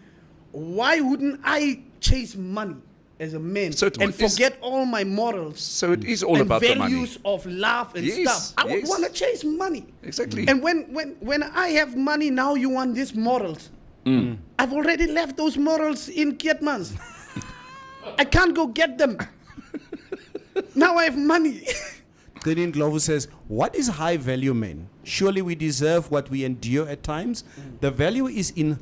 why wouldn't I chase money as a man and forget all my morals? So it is all and about the money. values of love and stuff. I would want to chase money. Exactly. And when I have money, now you want these morals. I've already left those morals in Kietmans. I can't go get them. Now I have money. Gideon Glover says, what is high value men? Surely we deserve what we endure at times. The value is in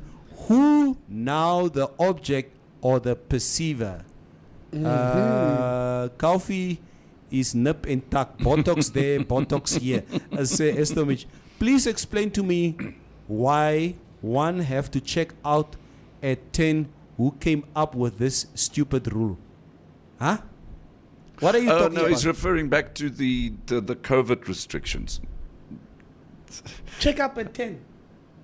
who now the object or the perceiver. Coffee is nip and tuck. Botox there, Botox here. Estomich, please explain to me why one have to check out at 10 who came up with this stupid rule. Huh? What are you talking no, about? he's referring back to the COVID restrictions. Check up at 10.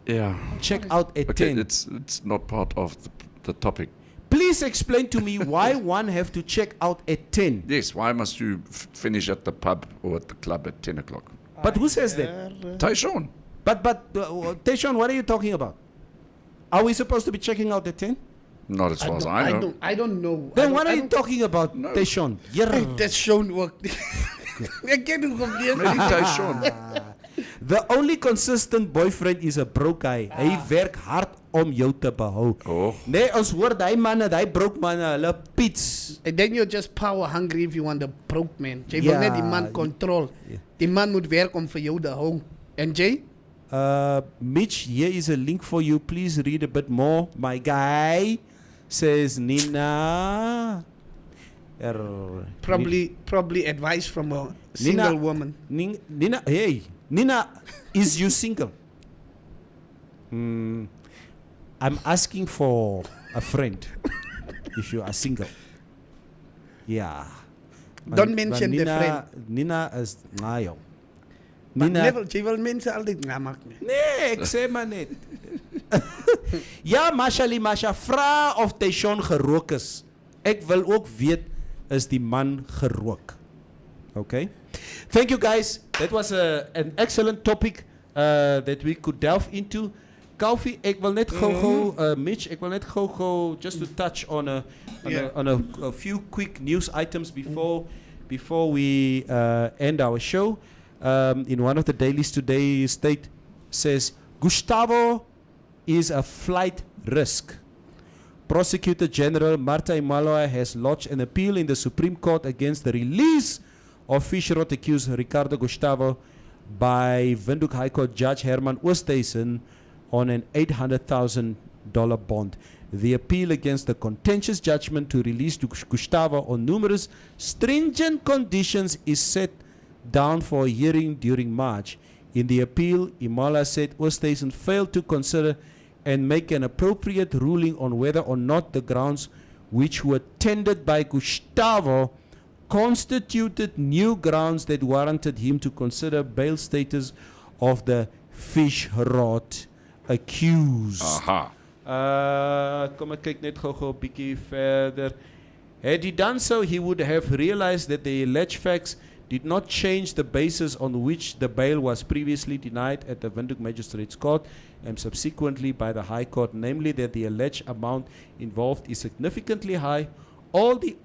Yeah. Check out at Okay, 10. it's not part of the topic. Please explain to me why one have to check out at 10. Yes, why must you finish at the pub or at the club at 10 o'clock? But who says that? Tyshawn. But Teshon, what are you talking about? Are we supposed to be checking out at 10? Not as far as I know. I don't know. Then what are you talking about, Teshon? That's shown work. Maybe Tyshawn. The only consistent boyfriend is a broke guy. Hy werk hard om jou te behou. Oh. Nee, ons hoor daai manne, daai broke manne, hulle piets. And then you're just power hungry if you want a broke man. Jy wil net die man control. Die man moet werk om vir jou te hou. En Jay? Mitch, here is a link for you. Please read a bit more. My guy says Nina. Probably advice from a single woman. Nina, hey, Nina, is you single? I'm asking for a friend. If you are single, yeah. Don't mention Nina, the friend. Nina is ngayo. Nina, jy wil mense altyd ngamak nie. Nee, ek sê maar net. Ja, Masha, vra of Teshon gerook is. Ek wil ook weet, is die man gerook? Okay. Thank you guys. That was an excellent topic that we could delve into. Kofi, ek wil net gou Mitch, ek wil net gou just to touch on a few quick news items before we end our show. In one of the dailies today, State says Gustavo is a flight risk. Prosecutor General Marta Imaloa has lodged an appeal in the Supreme Court against the release of Fischerot accused Ricardo Gustavo by Windhoek High Court Judge Herman Oosthuizen on an $800,000 bond. The appeal against the contentious judgment to release Gustavo on numerous stringent conditions is set down for a hearing during March. In the appeal, Imala said Oosthuizen failed to consider and make an appropriate ruling on whether or not the grounds which were tendered by Gustavo constituted new grounds that warranted him to consider bail status of the fish rod accused. Aha. Kom ek kyk net gou 'n bietjie verder. Had he done so, he would have realized that the alleged facts did not change the basis on which the bail was previously denied at the Windhoek Magistrates Court and subsequently by the High Court, namely that the alleged amount involved is significantly high. All the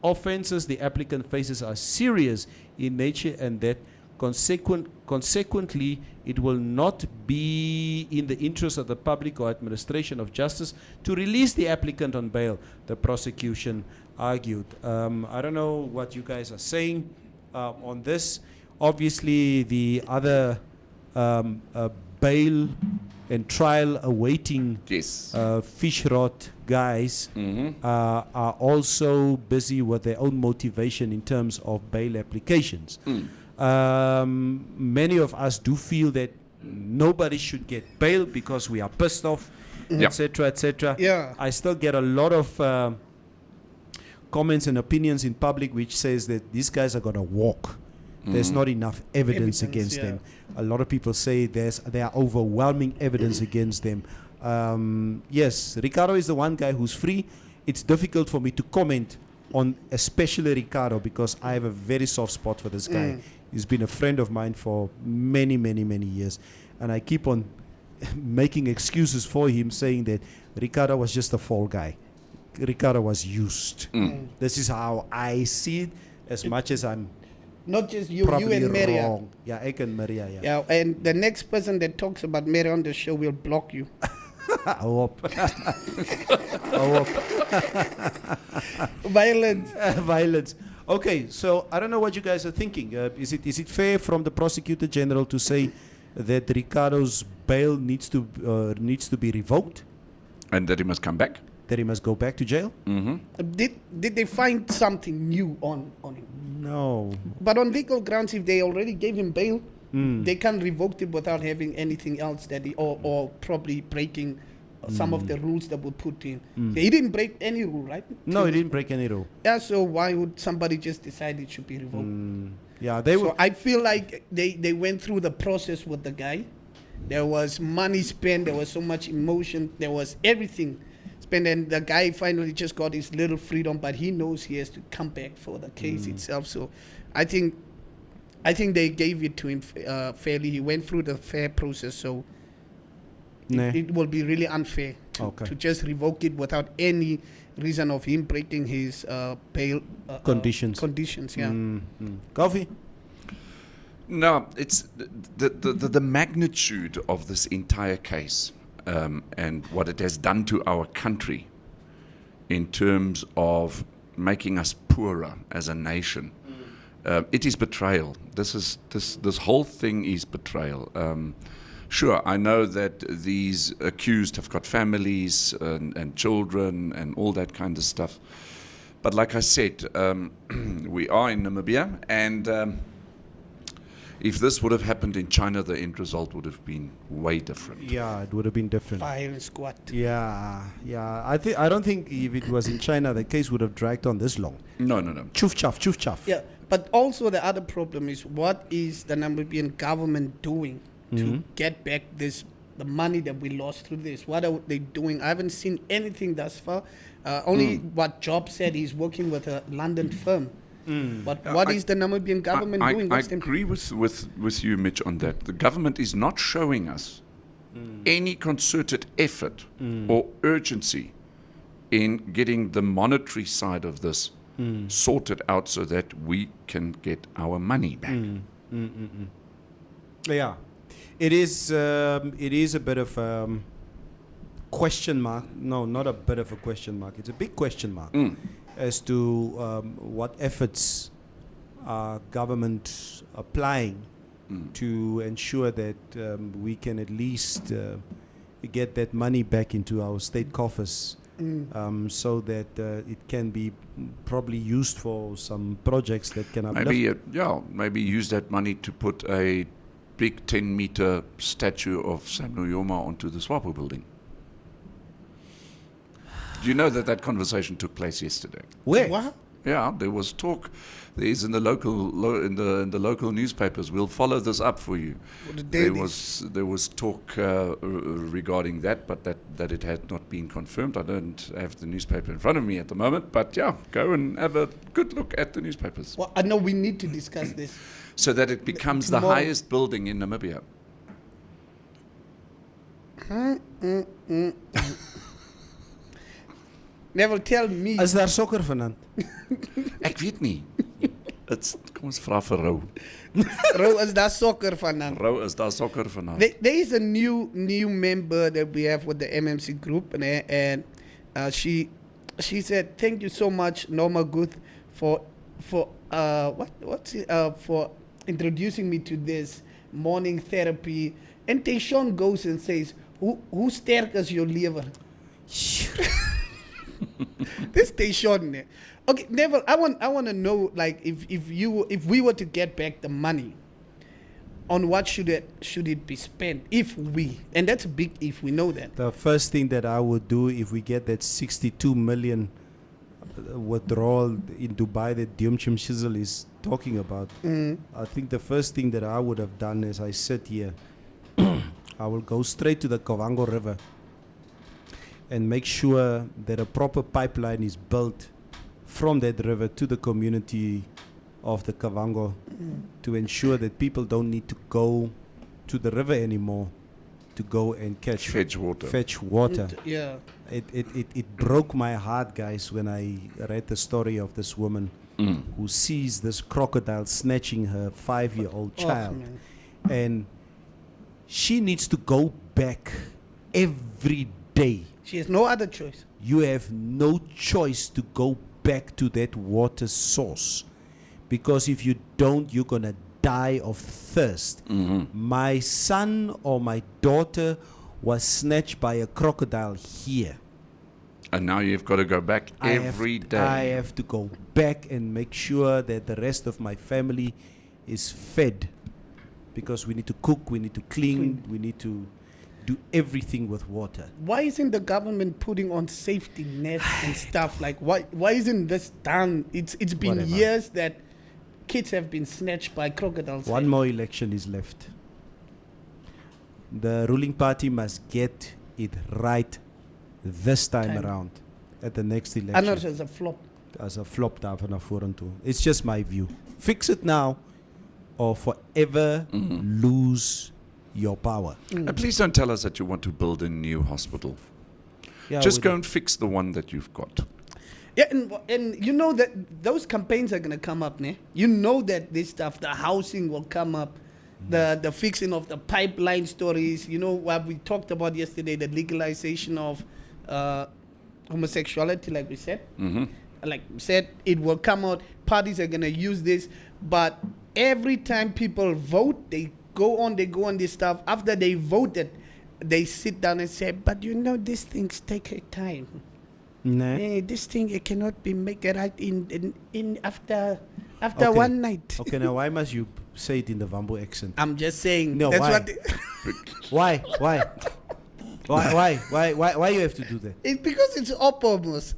offences the applicant faces are serious in nature and that consequently it will not be in the interest of the public or administration of justice to release the applicant on bail, the prosecution argued. I don't know what you guys are saying on this. Obviously, the other bail and trial awaiting fish rod guys are also busy with their own motivation in terms of bail applications. Many of us do feel that nobody should get bail because we are pissed off, Yeah. etc., etc. Yeah. I still get a lot of comments and opinions in public which says that these guys are going to walk. There's not enough evidence against them. A lot of people say there are overwhelming evidence against them. Yes, Ricardo is the one guy who's free. It's difficult for me to comment on especially Ricardo because I have a very soft spot for this guy. He's been a friend of mine for many, many, many years. And I keep on making excuses for him, saying that Ricardo was just a fall guy. Ricardo was used. This is how I see it, as much as I'm Not just you probably and Maria. wrong. Yeah, I can Maria, yeah. Yeah, and the next person that talks about Maria on the show will block you. I hope. I hope. Violence. Violence. Okay, so I don't know what you guys are thinking. Is it fair from the prosecutor general to say that Ricardo's bail needs to be revoked? And that he must come back? That he must go back to jail? Did they find something new on him? No. But on legal grounds, if they already gave him bail, they can't revoke it without having anything else that or probably breaking some of the rules that were put in. He didn't break any rule, right? No, he didn't break any rule. Yeah, so why would somebody just decide it should be revoked? Yeah, they were. So I feel like they went through the process with the guy. There was money spent, there was so much emotion, there was everything spent, and the guy finally just got his little freedom, but he knows he has to come back for the case itself. So I think they gave it to him fairly. He went through the fair process, so it will be really unfair to just revoke it without any reason of him breaking his bail Conditions. Conditions, yeah. Coffee? No, it's the magnitude of this entire case and what it has done to our country in terms of making us poorer as a nation. It is betrayal. This whole thing is betrayal. Sure, I know that these accused have got families and children and all that kind of stuff. But like I said, we are in Namibia, and if this would have happened in China, the end result would have been way different. Yeah, it would have been different. Fire squad. Yeah. I don't think if it was in China, the case would have dragged on this long. No. Chuf chaff. Yeah, but also the other problem is, what is the Namibian government doing to get back the money that we lost through this? What are they doing? I haven't seen anything thus far. Only what Job said, he's working with a London firm. But what is the Namibian government doing? I agree with you, Mitch, on that. The government is not showing us any concerted effort or urgency in getting the monetary side of this sorted out so that we can get our money back. Yeah. It is a bit of question mark. No, not a bit of a question mark. It's a big question mark as to what efforts are government applying to ensure that we can at least get that money back into our state coffers, so that it can be probably used for some projects that can uplift. Maybe use that money to put a big 10-meter statue of Sam Nujoma onto the SWAPO building. Do you know that conversation took place yesterday? Where? What? Yeah, there was talk. There is in the local newspapers. We'll follow this up for you. There was talk regarding that, but that it had not been confirmed. I don't have the newspaper in front of me at the moment, but yeah, go and have a good look at the newspapers. Well, I know we need to discuss this. So that it becomes the highest building in Namibia. Never tell me. Is daar sokker vanaand? Ek weet nie. Kom ons vra vir Rou. Rou, is daar soccer vanavond? Rou, is daar sokker vanaand? There is a new member that we have with the MMC group, and she said, "Thank you so much, Norma Guth, for introducing me to this morning therapy." And Tayshawn goes and says, "Hoe sterk is your lever?" This Tayshawn. Okay, Neville, I want to know, like, if we were to get back the money, on what should it be spent if we, and that's a big if, we know that. The first thing that I would do if we get that 62 million withdrawal in Dubai that Diumchim Shizzle is talking about, I think the first thing that I would have done as I sit here, I will go straight to the Kavango River and make sure that a proper pipeline is built from that river to the community of the Kavango to ensure that people don't need to go to the river anymore to go and fetch water. Yeah. It broke my heart, guys, when I read the story of this woman who sees this crocodile snatching her 5-year-old child. Man. And she needs to go back every day. She has no other choice. You have no choice to go back to that water source, because if you don't, you're going to die of thirst. My son or my daughter was snatched by a crocodile here. And now you've got to go back every day. I have to go back and make sure that the rest of my family is fed, because we need to cook, we need to clean, we need to do everything with water. Why isn't the government putting on safety nets and stuff? Like, why isn't this done? It's been Whatever. years that kids have been snatched by crocodiles. One more election is left. The ruling party must get it right this time around at the next election. Anders as a flop. As a flop daar vanaf vorentoe. It's just my view. Fix it now or forever lose your power. And please don't tell us that you want to build a new hospital. Yeah, Just we go don't- and fix the one that you've got. Yeah, and you know that those campaigns are gonna come up, ne? You know that this stuff, the housing will come up, the fixing of the pipeline stories. You know what we talked about yesterday, the legalization of homosexuality, like we said. Like we said, it will come out. Parties are gonna use this, but every time people vote, they go on this stuff. After they voted, they sit down and say, "But you know, these things take a time. Nah. This thing it cannot be make it right in after Okay. one night." Okay, now why must you say it in the Vambo accent? I'm just saying. No, that's why? what. Why? Why you have to do that? It's because it's opomos.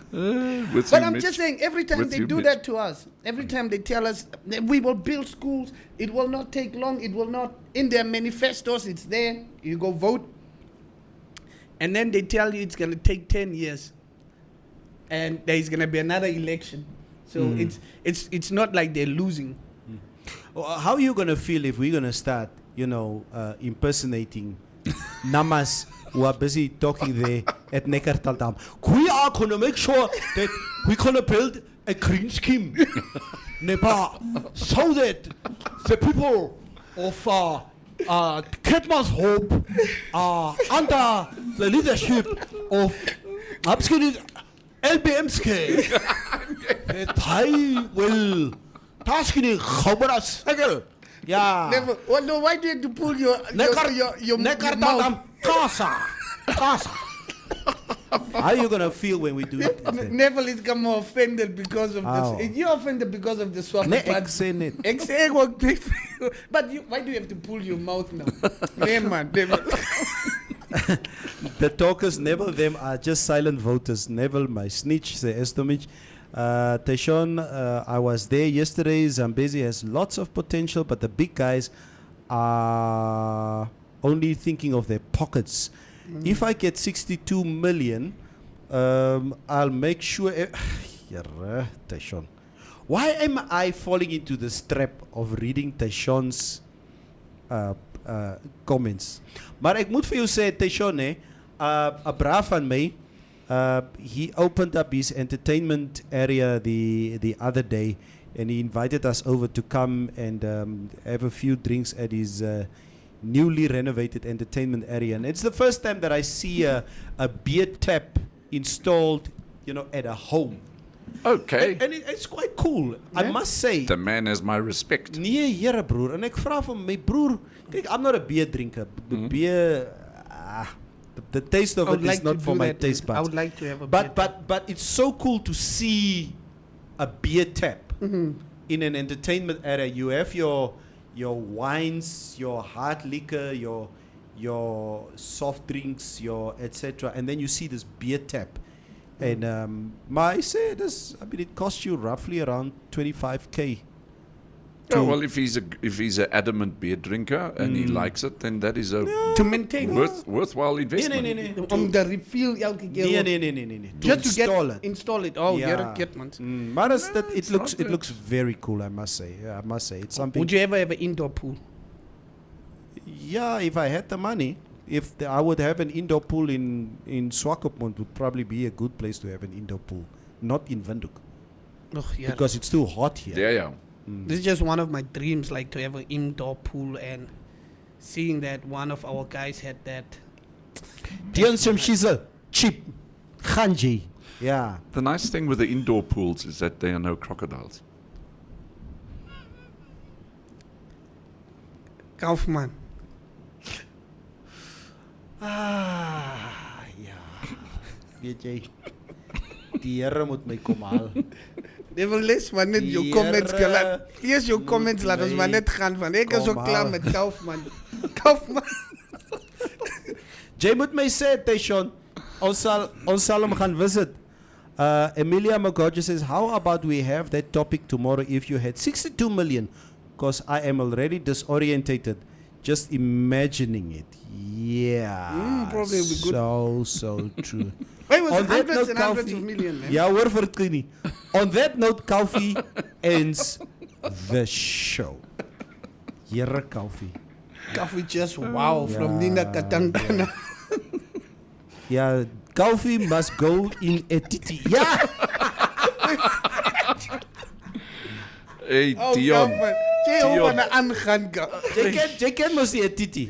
But I'm just saying, every time they do that to us, every time they tell us that we will build schools, it will not take long, it will not, in their manifestos, it's there, you go vote, and then they tell you it's going to take 10 years, and there's going to be another election. So it's not like they're losing. How are you going to feel if we're going to start, impersonating Namas who are busy talking there at Neckartaldam? We are going to make sure that we're going to build a green scheme, Nepal, so that the people of Ketman's Hope under the leadership of LBMSK, that I will tasking Khobra Segel. Yeah. Never, well, no, why do you have to pull your Neckartaldam Casa. How are you going to feel when we do it? Neville is come offended because of How? this. You're offended because of the swap. Ne exenet. But why do you have to pull your mouth now? Never. The talkers, Neville, them are just silent voters. Neville, my snitch, say Estomich. Teshon, I was there yesterday. Zambezi has lots of potential, but the big guys are only thinking of their pockets. If I get 62 million, I'll make sure. Teshon. Why am I falling into this trap of reading Teshon's comments? Maar ek moet vir jou sê, Teshon, 'n braaf van my, he opened up his entertainment area the other day, and he invited us over to come and have a few drinks at his newly renovated entertainment area. And it's the first time that I see a beer tap installed, at a home. Okay. And it's quite cool, I must say. The man has my respect. Nee, here, broer. En ek vra van my broer, kyk, I'm not a beer drinker. Beer, the taste of it is not for my taste buds. I would like to have a beer. But it's so cool to see a beer tap in an entertainment area, you have your wines, your hard liquor, your soft drinks, your etc. And then you see this beer tap. And I say this, I mean, it costs you roughly around 25K. Oh, well, if he's an adamant beer drinker and he likes it, then that is a To maintain. worthwhile investment. Nee. Om de refill elke keer. Nee. Just to install it. install it. Oh, Yeah. you're a kid, man. Maar it it's looks not it bad. looks very cool, I must say. Yeah, I must say. It's something. Would you ever have an indoor pool? Yeah, if I had the money, I would have an indoor pool in Swakopmund would probably be a good place to have an indoor pool. Not in Windhoek. Oh, yeah. Because it's too hot here. Yeah. This is just one of my dreams, like to have an indoor pool, and seeing that one of our guys had that. Dion some shizzle. Cheap. Ganji. Yeah. The nice thing with the indoor pools is that there are no crocodiles. Kaufman. Ja. Weet jy, die Here moet my kom haal. Nevertheless, man, net jou Die comments Here gelaat. Eers jou comments laat ons maar my net gaan van. Ek is so kom klaar haal. met Kaufman. Kaufman. Jy moet my sê, Teshon, ons sal hom gaan visit. Emilia Magoja says, how about we have that topic tomorrow if you had 62 million? Because I am already disorientated just imagining it. Yeah. Probably will be good. So true. It was On that hundreds note, and hundreds Kalfie- of million, man. Ja, hoor vir dit nie. On that note, Kalfie ends the show. Here, Kalfie. Coffee just wow from Yeah, Nina Katankana. Yeah, Kalfie must go in a titi. Yeah. Hey, Oh, Dion. Kaufman. Jy hou van 'n aangaan. Jy ken mos nie 'n titi.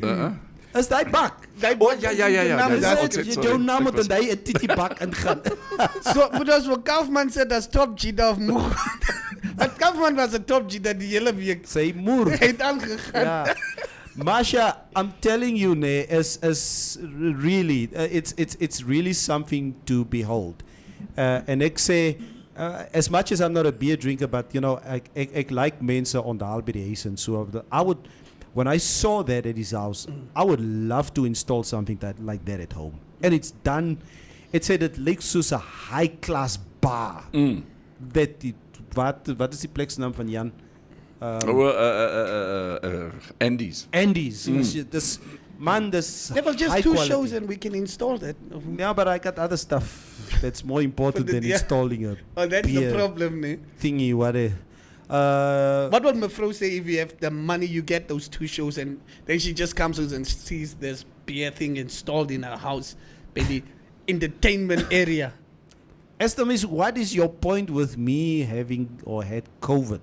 Is daai bak? Oh, ja. naam That's is- it, Jy sorry. jou naam moet Ek was- in daai 'n titi bak ingaan. So, but as for Kaufman said, as top cheater of Moeg. But Kaufman was a top cheater die hele week. Sy moer. Hy het aangegaan. Ja. Masha, I'm telling you, ne, is really, it's really something to behold. And ek sê, as much as I'm not a beer drinker, but you know, ek like mense onthal by die huis and so. I would, when I saw that at his house, I would love to install something like that at home. And it's done. It said it lyk soos 'n high class bar. That wat is die pleksnaam van Jan? Andy's. Andy's. This man, this There was just high two quality. shows and we can install that. Yeah, but I got other stuff that's more important But than yeah. installing a Oh, that's beer the problem, ne? thingy. What? What would Mefro say if you have the money, you get those two shows, and then she just comes and sees this beer thing installed in her house, maybe entertainment area. Esther, miss, what is your point with me having or had COVID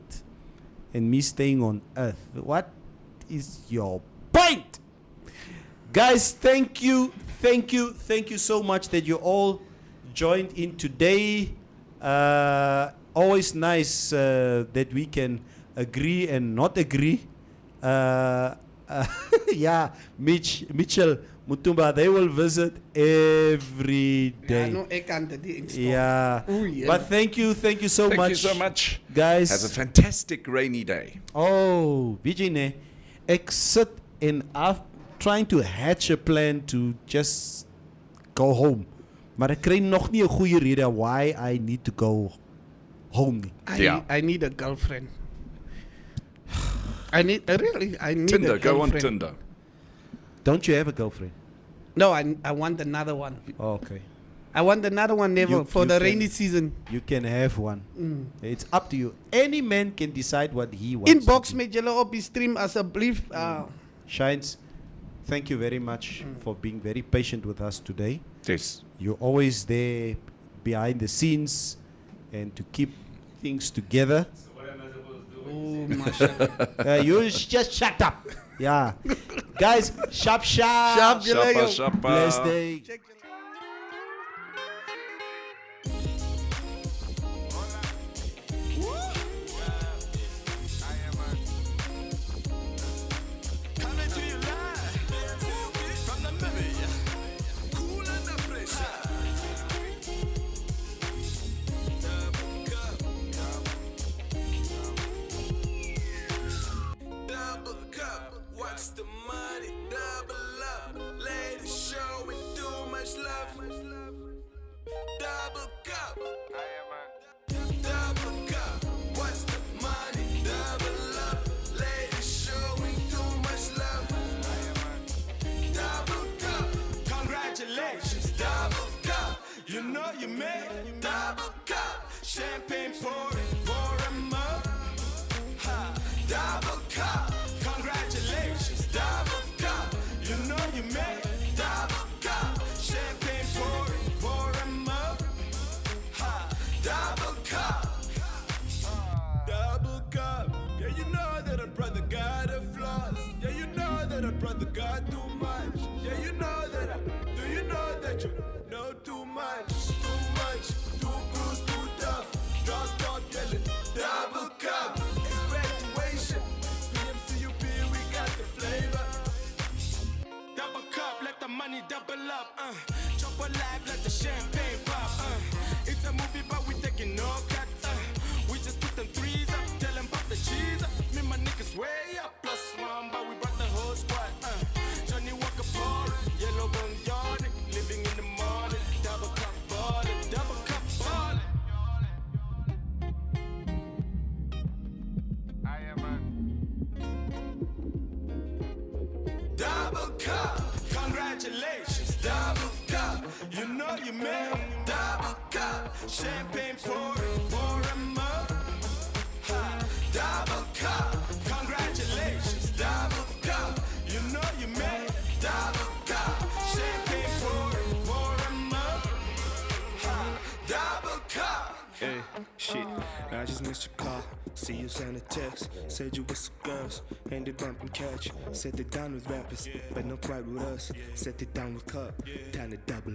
and me staying on Earth? What is your point? Guys, thank you so much that you all joined in today. Always nice that we can agree and not agree. Yeah, Mitchell, Mutumba, they will visit every day. Ja, no, ek kan dit nie install. Yeah. Oeh, yeah. But thank you so Thank much. you so much. Guys. Have a fantastic rainy day. Oh, Virginie, ek sit en trying to hatch a plan to just go home. Maar ek kry nog nie 'n goeie rede why I need to go home nie. I need a girlfriend. I need a Tinder, girlfriend. go on Tinder. Don't you have a girlfriend? No, I want another one. Oh, okay. I want another one, never, You- for you the can- rainy season. You can have one. It's up to you. Any man can decide what he wants. Inbox to do. met julle op die stream asseblief. Shines, thank you very much for being very patient with us today. Yes. You're always there behind the scenes and to keep things together. Oh, mashallah. You just shut up. Yeah. Guys, sharp. Sharp, julle, yo. Shapa. Blessed day. Check julle. Coming to you live from the Namibia, cool under pressure. know you made double cup, champagne pouring, pour 'em up. Ha, double cup, congratulations, double cup. You know you made double cup, champagne pouring, pour 'em up. Ha, double cup, double cup. Yeah, you know that a brother got a flaws. Yeah, you know that a brother got too much. Yeah, you know that do you know that you know too much, too cruise, too tough. Talk, yelling, double cup. It's graduation, PMCUP, we got the flavor. Double cup, let the money double up. Chop alive, let the champagne pop. It's a movie, but we taking no cuts. We just put them threes up, tell them pop the cheese up. Me and my niggas way up, +1, but we brought the whole squad. Johnny Walker ballin', yellow bones yawning, living in the morning. Double cup ballin', double cup ballin'. Double cup, congratulations, double cup. You know you made double cup, champagne pouring, pour 'em up. Ha, double cup, congratulations, double cup. You know you made double cup, champagne pouring, pour 'em up. Ha, double cup. Hey, shit, I just missed your call. See you sent a text, said you with some girls, and they bumping catch. Said they down with rappers, but no fight with us. Said they down with cup, time to double